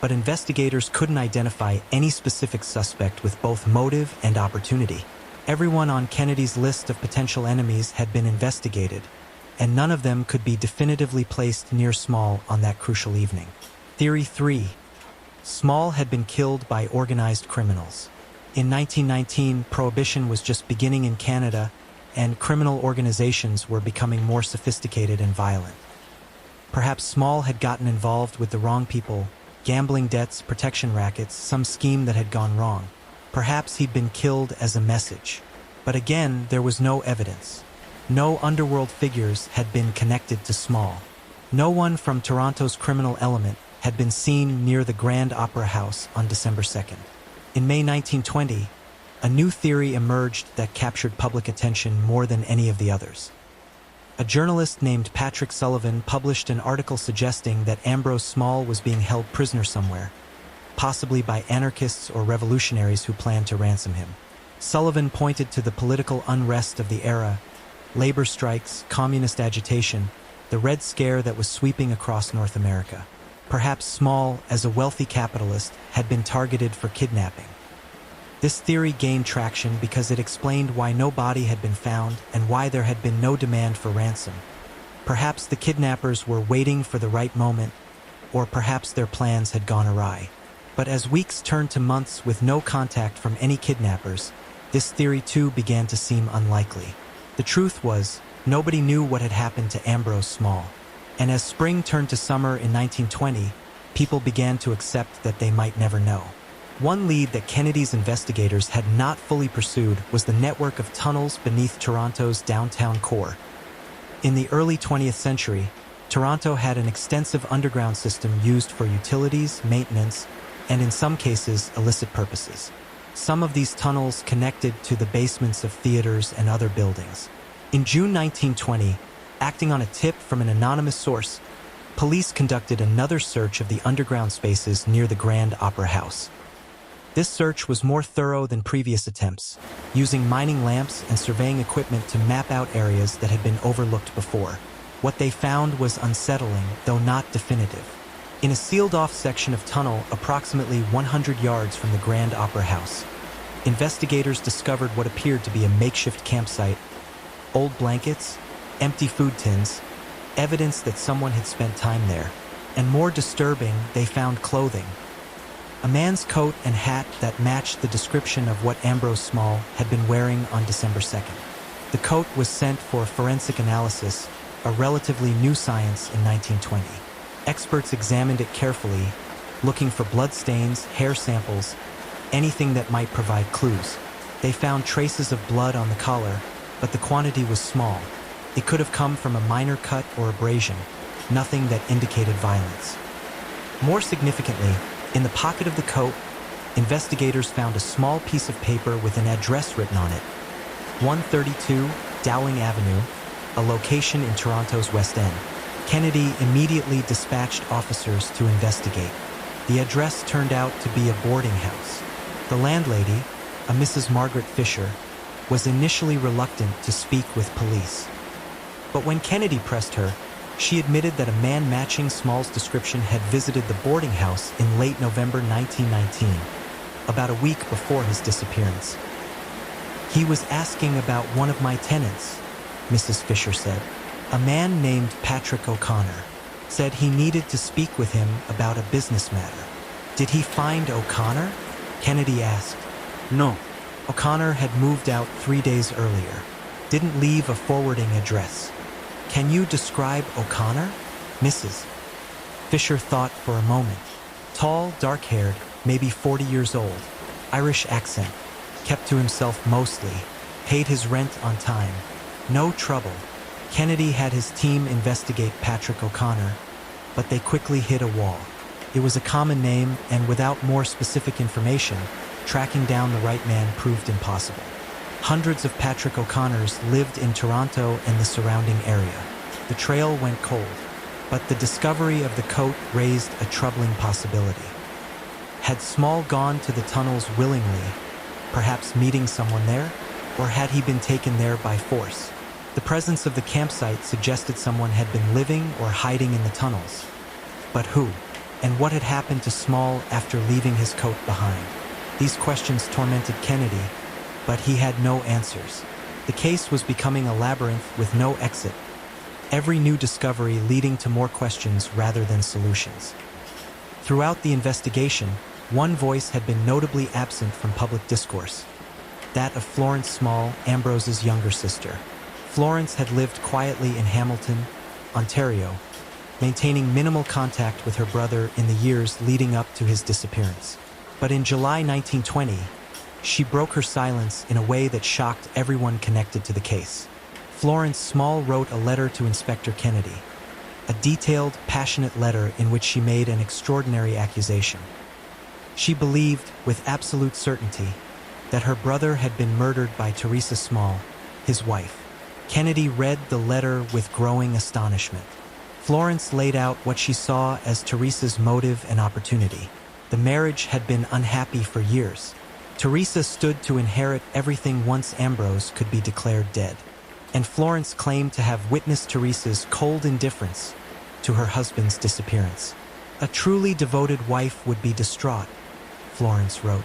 but investigators couldn't identify any specific suspect with both motive and opportunity. Everyone on Kennedy's list of potential enemies had been investigated, and none of them could be definitively placed near Small on that crucial evening. Theory 3. Small had been killed by organized criminals. In 1919, Prohibition was just beginning in Canada, and criminal organizations were becoming more sophisticated and violent. Perhaps Small had gotten involved with the wrong people, gambling debts, protection rackets, some scheme that had gone wrong. Perhaps he'd been killed as a message. But again, there was no evidence. No underworld figures had been connected to Small. No one from Toronto's criminal element had been seen near the Grand Opera House on December 2nd. In May 1920, a new theory emerged that captured public attention more than any of the others. A journalist named Patrick Sullivan published an article suggesting that Ambrose Small was being held prisoner somewhere, possibly by anarchists or revolutionaries who planned to ransom him. Sullivan pointed to the political unrest of the era, labor strikes, communist agitation, the Red Scare that was sweeping across North America. Perhaps Small, as a wealthy capitalist, had been targeted for kidnapping. This theory gained traction because it explained why no body had been found and why there had been no demand for ransom. Perhaps the kidnappers were waiting for the right moment, or perhaps their plans had gone awry. But as weeks turned to months with no contact from any kidnappers, this theory too began to seem unlikely. The truth was, nobody knew what had happened to Ambrose Small. And as spring turned to summer in 1920, people began to accept that they might never know. One lead that Kennedy's investigators had not fully pursued was the network of tunnels beneath Toronto's downtown core. In the early 20th century, Toronto had an extensive underground system used for utilities, maintenance, and in some cases, illicit purposes. Some of these tunnels connected to the basements of theaters and other buildings. In June 1920, acting on a tip from an anonymous source, police conducted another search of the underground spaces near the Grand Opera House. This search was more thorough than previous attempts, using mining lamps and surveying equipment to map out areas that had been overlooked before. What they found was unsettling, though not definitive. In a sealed-off section of tunnel approximately 100 yards from the Grand Opera House, investigators discovered what appeared to be a makeshift campsite, old blankets, empty food tins, evidence that someone had spent time there. And more disturbing, they found clothing. A man's coat and hat that matched the description of what Ambrose Small had been wearing on December 2nd. The coat was sent for forensic analysis, a relatively new science in 1920. Experts examined it carefully, looking for blood stains, hair samples, anything that might provide clues. They found traces of blood on the collar, but the quantity was small. It could have come from a minor cut or abrasion, nothing that indicated violence. More significantly, in the pocket of the coat, investigators found a small piece of paper with an address written on it. 132 Dowling Avenue, a location in Toronto's West End. Kennedy immediately dispatched officers to investigate. The address turned out to be a boarding house. The landlady, a Mrs. Margaret Fisher, was initially reluctant to speak with police. But when Kennedy pressed her, She admitted that a man matching Small's description had visited the boarding house in late November 1919, about a week before his disappearance. "He was asking about one of my tenants," Mrs. Fisher said. "A man named Patrick O'Connor said he needed to speak with him about a business matter." "Did he find O'Connor?" Kennedy asked. No. O'Connor had moved out 3 days earlier, didn't leave a forwarding address. "Can you describe O'Connor?" Mrs. Fisher thought for a moment. Tall, dark-haired, maybe 40 years old, Irish accent, kept to himself mostly, paid his rent on time. No trouble. Kennedy had his team investigate Patrick O'Connor, but they quickly hit a wall. It was a common name, and without more specific information, tracking down the right man proved impossible. Hundreds of Patrick O'Connors lived in Toronto and the surrounding area. The trail went cold, but the discovery of the coat raised a troubling possibility. Had Small gone to the tunnels willingly, perhaps meeting someone there, or had he been taken there by force? The presence of the campsite suggested someone had been living or hiding in the tunnels. But who? And what had happened to Small after leaving his coat behind? These questions tormented Kennedy, but he had no answers. The case was becoming a labyrinth with no exit, every new discovery leading to more questions rather than solutions. Throughout the investigation, one voice had been notably absent from public discourse, that of Florence Small, Ambrose's younger sister. Florence had lived quietly in Hamilton, Ontario, maintaining minimal contact with her brother in the years leading up to his disappearance. But in July 1920, she broke her silence in a way that shocked everyone connected to the case. Florence Small wrote a letter to Inspector Kennedy, a detailed, passionate letter in which she made an extraordinary accusation. She believed, with absolute certainty, that her brother had been murdered by Teresa Small, his wife. Kennedy read the letter with growing astonishment. Florence laid out what she saw as Teresa's motive and opportunity. The marriage had been unhappy for years. Teresa stood to inherit everything once Ambrose could be declared dead. And Florence claimed to have witnessed Teresa's cold indifference to her husband's disappearance. A truly devoted wife would be distraught, Florence wrote.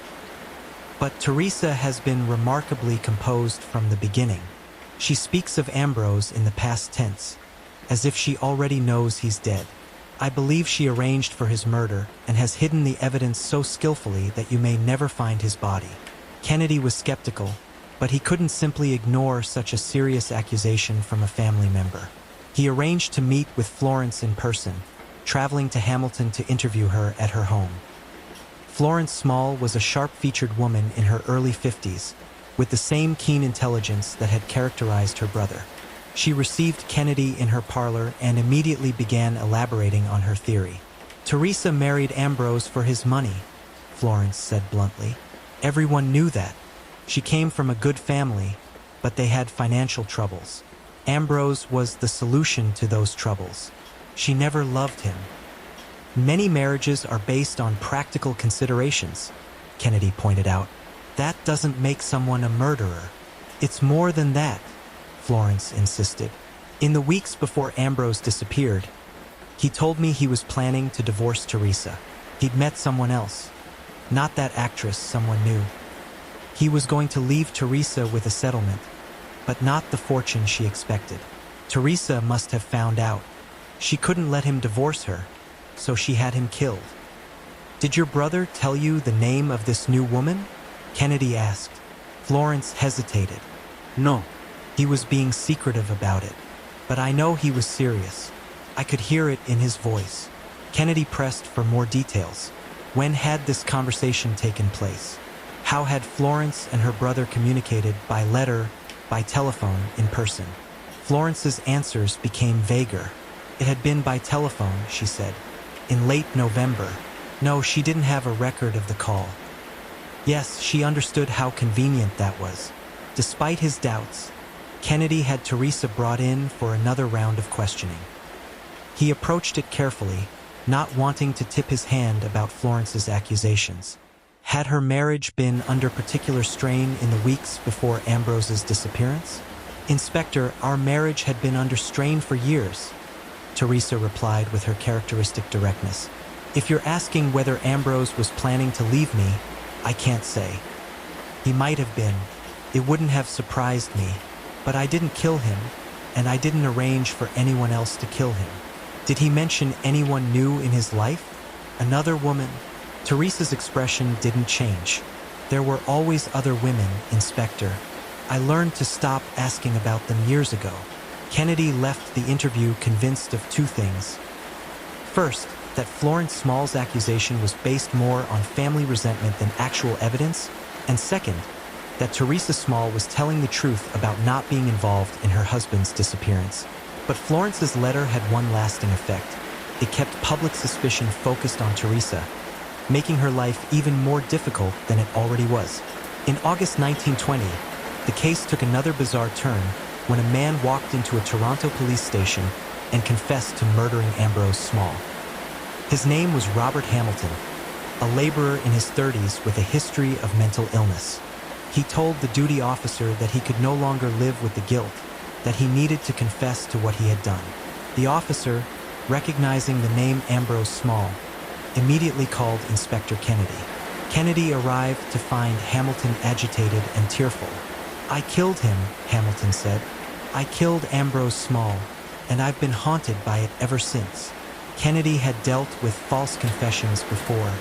But Teresa has been remarkably composed from the beginning. She speaks of Ambrose in the past tense, as if she already knows he's dead. I believe she arranged for his murder and has hidden the evidence so skillfully that you may never find his body. Kennedy was skeptical, but he couldn't simply ignore such a serious accusation from a family member. He arranged to meet with Florence in person, traveling to Hamilton to interview her at her home. Florence Small was a sharp-featured woman in her early 50s, with the same keen intelligence that had characterized her brother. She received Kennedy in her parlor and immediately began elaborating on her theory. Teresa married Ambrose for his money, Florence said bluntly. Everyone knew that. She came from a good family, but they had financial troubles. Ambrose was the solution to those troubles. She never loved him. Many marriages are based on practical considerations, Kennedy pointed out. That doesn't make someone a murderer. It's more than that, Florence insisted. In the weeks before Ambrose disappeared, he told me he was planning to divorce Teresa. He'd met someone else, not that actress someone knew. He was going to leave Teresa with a settlement, but not the fortune she expected. Teresa must have found out. She couldn't let him divorce her, so she had him killed. Did your brother tell you the name of this new woman? Kennedy asked. Florence hesitated. No. He was being secretive about it, but I know he was serious. I could hear it in his voice. Kennedy pressed for more details. When had this conversation taken place? How had Florence and her brother communicated by letter, by telephone, in person? Florence's answers became vaguer. It had been by telephone, she said, in late November. No, she didn't have a record of the call. Yes, she understood how convenient that was. Despite his doubts, Kennedy had Teresa brought in for another round of questioning. He approached it carefully, not wanting to tip his hand about Florence's accusations. Had her marriage been under particular strain in the weeks before Ambrose's disappearance? Inspector, our marriage had been under strain for years, Teresa replied with her characteristic directness. If you're asking whether Ambrose was planning to leave me, I can't say. He might have been. It wouldn't have surprised me. But I didn't kill him, and I didn't arrange for anyone else to kill him. Did he mention anyone new in his life? Another woman? Teresa's expression didn't change. There were always other women, Inspector. I learned to stop asking about them years ago. Kennedy left the interview convinced of two things. First, that Florence Small's accusation was based more on family resentment than actual evidence, and second, that Teresa Small was telling the truth about not being involved in her husband's disappearance. But Florence's letter had one lasting effect. It kept public suspicion focused on Teresa, making her life even more difficult than it already was. In August 1920, the case took another bizarre turn when a man walked into a Toronto police station and confessed to murdering Ambrose Small. His name was Robert Hamilton, a laborer in his 30s with a history of mental illness. He told the duty officer that he could no longer live with the guilt, that he needed to confess to what he had done. The officer, recognizing the name Ambrose Small, immediately called Inspector Kennedy. Kennedy arrived to find Hamilton agitated and tearful. I killed him, Hamilton said. I killed Ambrose Small, and I've been haunted by it ever since. Kennedy had dealt with false confessions before.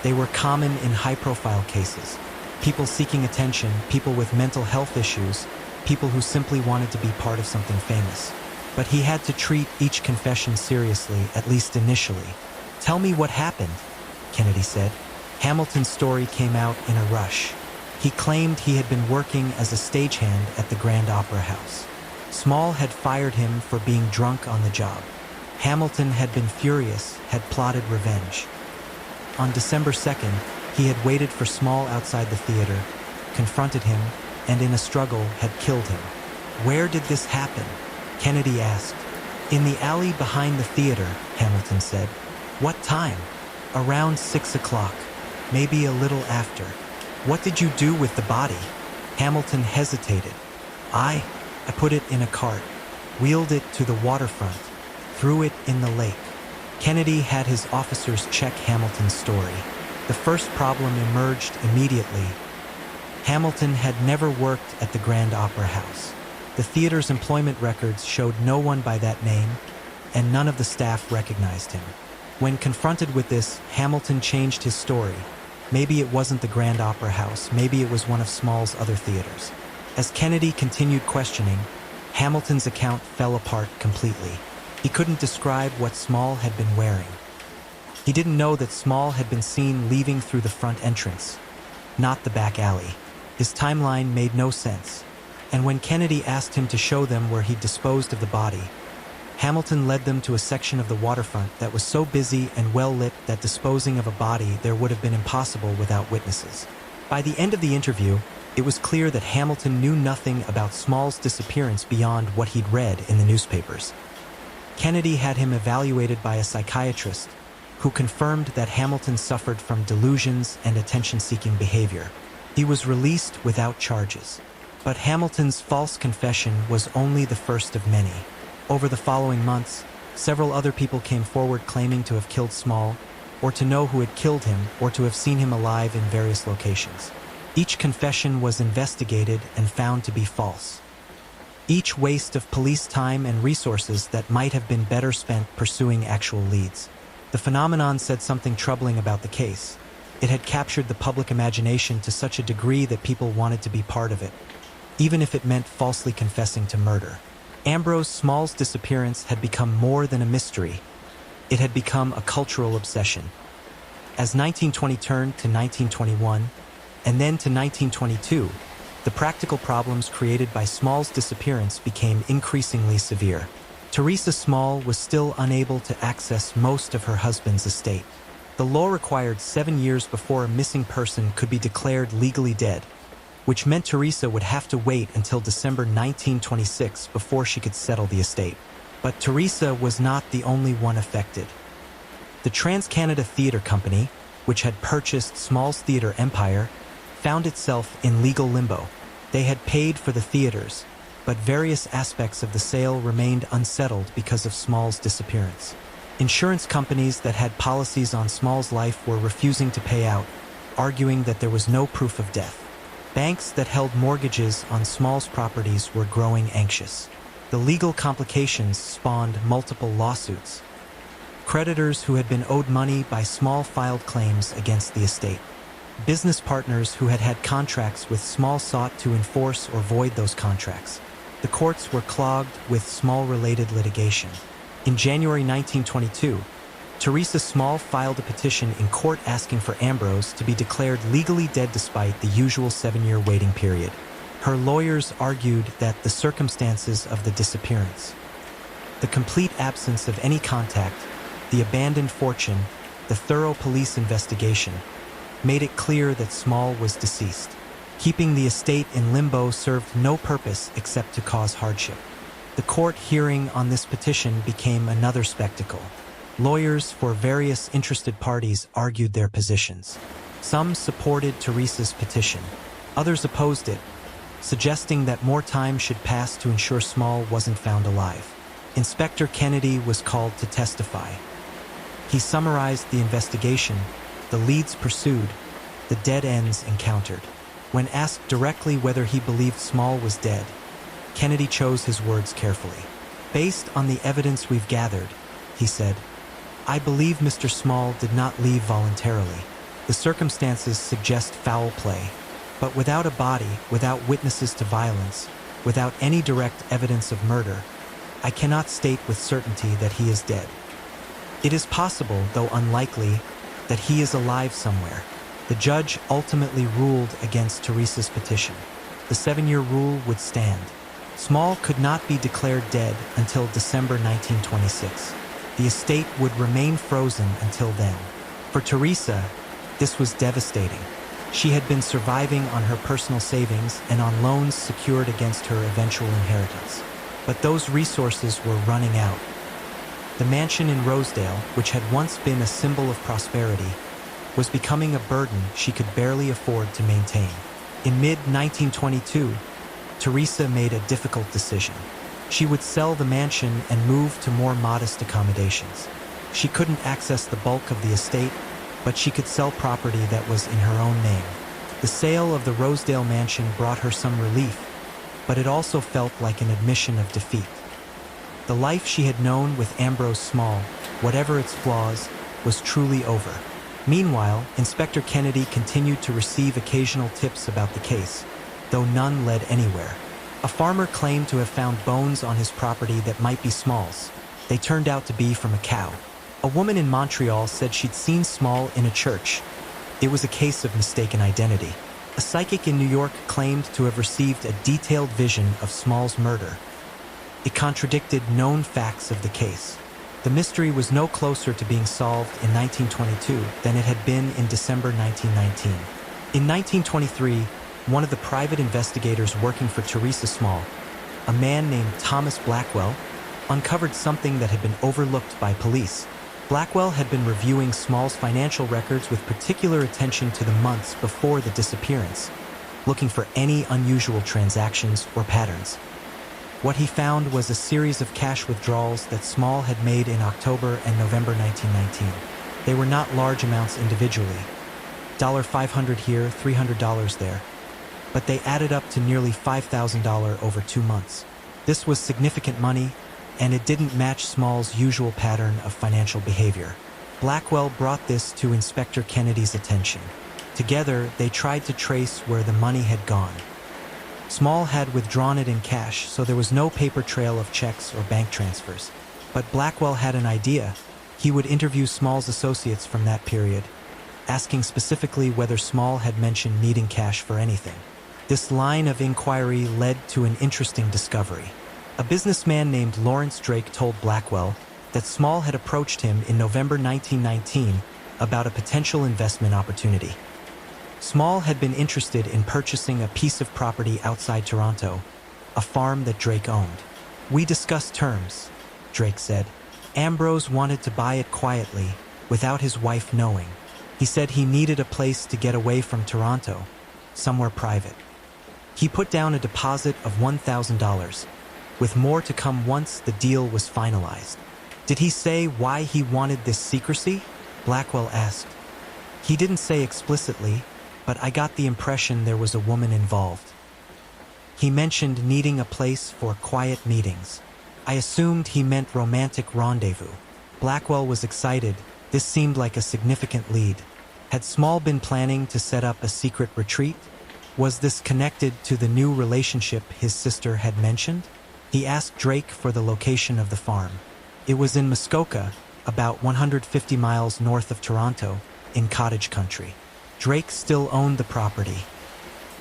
They were common in high-profile cases. People seeking attention, people with mental health issues, people who simply wanted to be part of something famous. But he had to treat each confession seriously, at least initially. Tell me what happened, Kennedy said. Hamilton's story came out in a rush. He claimed he had been working as a stagehand at the Grand Opera House. Small had fired him for being drunk on the job. Hamilton had been furious, had plotted revenge. On December 2nd, he had waited for Small outside the theater, confronted him, and in a struggle had killed him. Where did this happen? Kennedy asked. In the alley behind the theater, Hamilton said. What time? Around 6 o'clock, maybe a little after. What did you do with the body? Hamilton hesitated. I put it in a cart, wheeled it to the waterfront, threw it in the lake. Kennedy had his officers check Hamilton's story. The first problem emerged immediately. Hamilton had never worked at the Grand Opera House. The theater's employment records showed no one by that name, and none of the staff recognized him. When confronted with this, Hamilton changed his story. Maybe it wasn't the Grand Opera House, maybe it was one of Small's other theaters. As Kennedy continued questioning, Hamilton's account fell apart completely. He couldn't describe what Small had been wearing. He didn't know that Small had been seen leaving through the front entrance, not the back alley. His timeline made no sense, and when Kennedy asked him to show them where he'd disposed of the body, Hamilton led them to a section of the waterfront that was so busy and well-lit that disposing of a body there would have been impossible without witnesses. By the end of the interview, it was clear that Hamilton knew nothing about Small's disappearance beyond what he'd read in the newspapers. Kennedy had him evaluated by a psychiatrist who confirmed that Hamilton suffered from delusions and attention-seeking behavior. He was released without charges. But Hamilton's false confession was only the first of many. Over the following months, several other people came forward claiming to have killed Small, or to know who had killed him, or to have seen him alive in various locations. Each confession was investigated and found to be false. Each waste of police time and resources that might have been better spent pursuing actual leads. The phenomenon said something troubling about the case. It had captured the public imagination to such a degree that people wanted to be part of it, even if it meant falsely confessing to murder. Ambrose Small's disappearance had become more than a mystery. It had become a cultural obsession. As 1920 turned to 1921, and then to 1922, the practical problems created by Small's disappearance became increasingly severe. Teresa Small was still unable to access most of her husband's estate. The law required 7 years before a missing person could be declared legally dead, which meant Teresa would have to wait until December 1926 before she could settle the estate. But Teresa was not the only one affected. The Trans-Canada Theatre Company, which had purchased Small's theatre empire, found itself in legal limbo. They had paid for the theaters, but various aspects of the sale remained unsettled because of Small's disappearance. Insurance companies that had policies on Small's life were refusing to pay out, arguing that there was no proof of death. Banks that held mortgages on Small's properties were growing anxious. The legal complications spawned multiple lawsuits. Creditors who had been owed money by Small filed claims against the estate. Business partners who had had contracts with Small sought to enforce or void those contracts. The courts were clogged with Small-related litigation. In January 1922, Teresa Small filed a petition in court asking for Ambrose to be declared legally dead despite the usual 7-year waiting period. Her lawyers argued that the circumstances of the disappearance, the complete absence of any contact, the abandoned fortune, the thorough police investigation, made it clear that Small was deceased. Keeping the estate in limbo served no purpose except to cause hardship. The court hearing on this petition became another spectacle. Lawyers for various interested parties argued their positions. Some supported Teresa's petition. Others opposed it, suggesting that more time should pass to ensure Small wasn't found alive. Inspector Kennedy was called to testify. He summarized the investigation, the leads pursued, the dead ends encountered. When asked directly whether he believed Small was dead, Kennedy chose his words carefully. "Based on the evidence we've gathered," he said, "I believe Mr. Small did not leave voluntarily. The circumstances suggest foul play. But without a body, without witnesses to violence, without any direct evidence of murder, I cannot state with certainty that he is dead. It is possible, though unlikely, that he is alive somewhere." The judge ultimately ruled against Teresa's petition. The 7-year rule would stand. Small could not be declared dead until December 1926. The estate would remain frozen until then. For Teresa, this was devastating. She had been surviving on her personal savings and on loans secured against her eventual inheritance. But those resources were running out. The mansion in Rosedale, which had once been a symbol of prosperity, was becoming a burden she could barely afford to maintain. In mid-1922, Teresa made a difficult decision. She would sell the mansion and move to more modest accommodations. She couldn't access the bulk of the estate, but she could sell property that was in her own name. The sale of the Rosedale mansion brought her some relief, but it also felt like an admission of defeat. The life she had known with Ambrose Small, whatever its flaws, was truly over. Meanwhile, Inspector Kennedy continued to receive occasional tips about the case, though none led anywhere. A farmer claimed to have found bones on his property that might be Small's. They turned out to be from a cow. A woman in Montreal said she'd seen Small in a church. It was a case of mistaken identity. A psychic in New York claimed to have received a detailed vision of Small's murder. It contradicted known facts of the case. The mystery was no closer to being solved in 1922 than it had been in December 1919. In 1923, one of the private investigators working for Teresa Small, a man named Thomas Blackwell, uncovered something that had been overlooked by police. Blackwell had been reviewing Small's financial records with particular attention to the months before the disappearance, looking for any unusual transactions or patterns. What he found was a series of cash withdrawals that Small had made in October and November 1919. They were not large amounts individually, $500 here, $300 there, but they added up to nearly $5,000 over 2 months. This was significant money, and it didn't match Small's usual pattern of financial behavior. Blackwell brought this to Inspector Kennedy's attention. Together, they tried to trace where the money had gone. Small had withdrawn it in cash, so there was no paper trail of checks or bank transfers. But Blackwell had an idea. He would interview Small's associates from that period, asking specifically whether Small had mentioned needing cash for anything. This line of inquiry led to an interesting discovery. A businessman named Lawrence Drake told Blackwell that Small had approached him in November 1919 about a potential investment opportunity. Small had been interested in purchasing a piece of property outside Toronto, a farm that Drake owned. "We discussed terms," Drake said. Ambrose wanted to buy it quietly, without his wife knowing. He said he needed a place to get away from Toronto, somewhere private. He put down a deposit of $1,000, with more to come once the deal was finalized. Did he say why he wanted this secrecy? Blackwell asked. He didn't say explicitly, but I got the impression there was a woman involved. He mentioned needing a place for quiet meetings. I assumed he meant romantic rendezvous. Blackwell was excited. This seemed like a significant lead. Had Small been planning to set up a secret retreat? Was this connected to the new relationship his sister had mentioned? He asked Drake for the location of the farm. It was in Muskoka, about 150 miles north of Toronto, in cottage country. Drake still owned the property.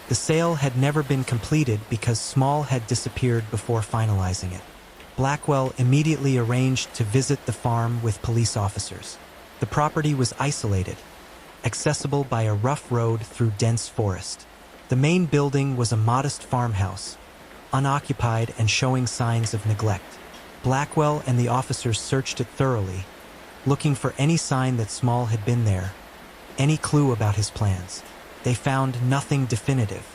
The sale had never been completed because Small had disappeared before finalizing it. Blackwell immediately arranged to visit the farm with police officers. The property was isolated, accessible by a rough road through dense forest. The main building was a modest farmhouse, unoccupied and showing signs of neglect. Blackwell and the officers searched it thoroughly, looking for any sign that Small had been there, any clue about his plans. They found nothing definitive.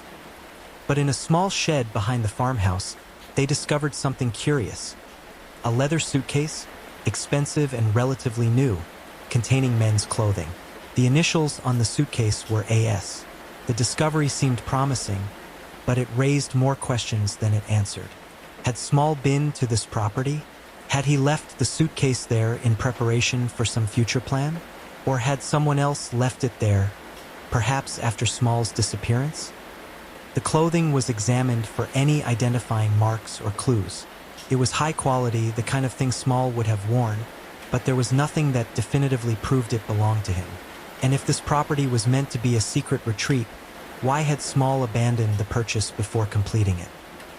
But in a small shed behind the farmhouse, they discovered something curious. A leather suitcase, expensive and relatively new, containing men's clothing. The initials on the suitcase were AS. The discovery seemed promising, but it raised more questions than it answered. Had Small been to this property? Had he left the suitcase there in preparation for some future plan? Or had someone else left it there, perhaps after Small's disappearance? The clothing was examined for any identifying marks or clues. It was high quality, the kind of thing Small would have worn, but there was nothing that definitively proved it belonged to him. And if this property was meant to be a secret retreat, why had Small abandoned the purchase before completing it?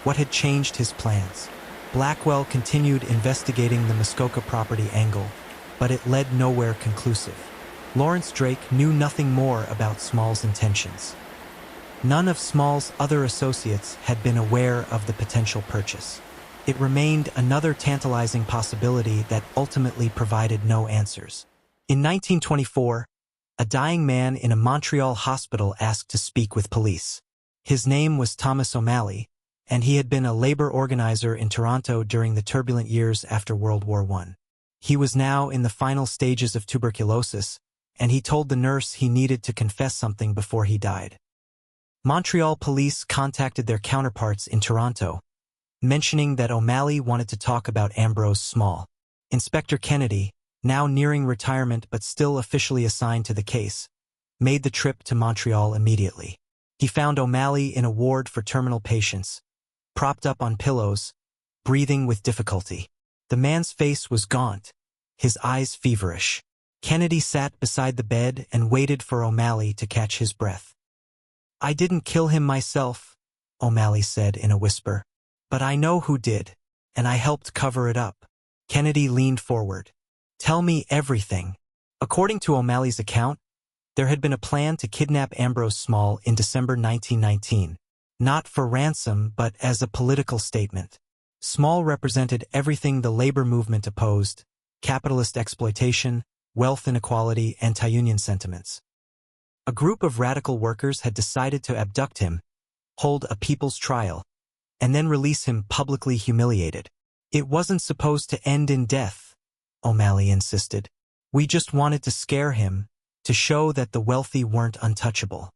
What had changed his plans? Blackwell continued investigating the Muskoka property angle, but it led nowhere conclusive. Lawrence Drake knew nothing more about Small's intentions. None of Small's other associates had been aware of the potential purchase. It remained another tantalizing possibility that ultimately provided no answers. In 1924, a dying man in a Montreal hospital asked to speak with police. His name was Thomas O'Malley, and he had been a labor organizer in Toronto during the turbulent years after World War I. He was now in the final stages of tuberculosis, and he told the nurse he needed to confess something before he died. Montreal police contacted their counterparts in Toronto, mentioning that O'Malley wanted to talk about Ambrose Small. Inspector Kennedy, now nearing retirement but still officially assigned to the case, made the trip to Montreal immediately. He found O'Malley in a ward for terminal patients, propped up on pillows, breathing with difficulty. The man's face was gaunt, his eyes feverish. Kennedy sat beside the bed and waited for O'Malley to catch his breath. "I didn't kill him myself," O'Malley said in a whisper, "but I know who did, and I helped cover it up." Kennedy leaned forward. "Tell me everything." According to O'Malley's account, there had been a plan to kidnap Ambrose Small in December 1919, not for ransom but as a political statement. Small represented everything the labor movement opposed: capitalist exploitation, wealth inequality, anti-union sentiments. A group of radical workers had decided to abduct him, hold a people's trial, and then release him publicly humiliated. "It wasn't supposed to end in death," O'Malley insisted. "We just wanted to scare him, to show that the wealthy weren't untouchable."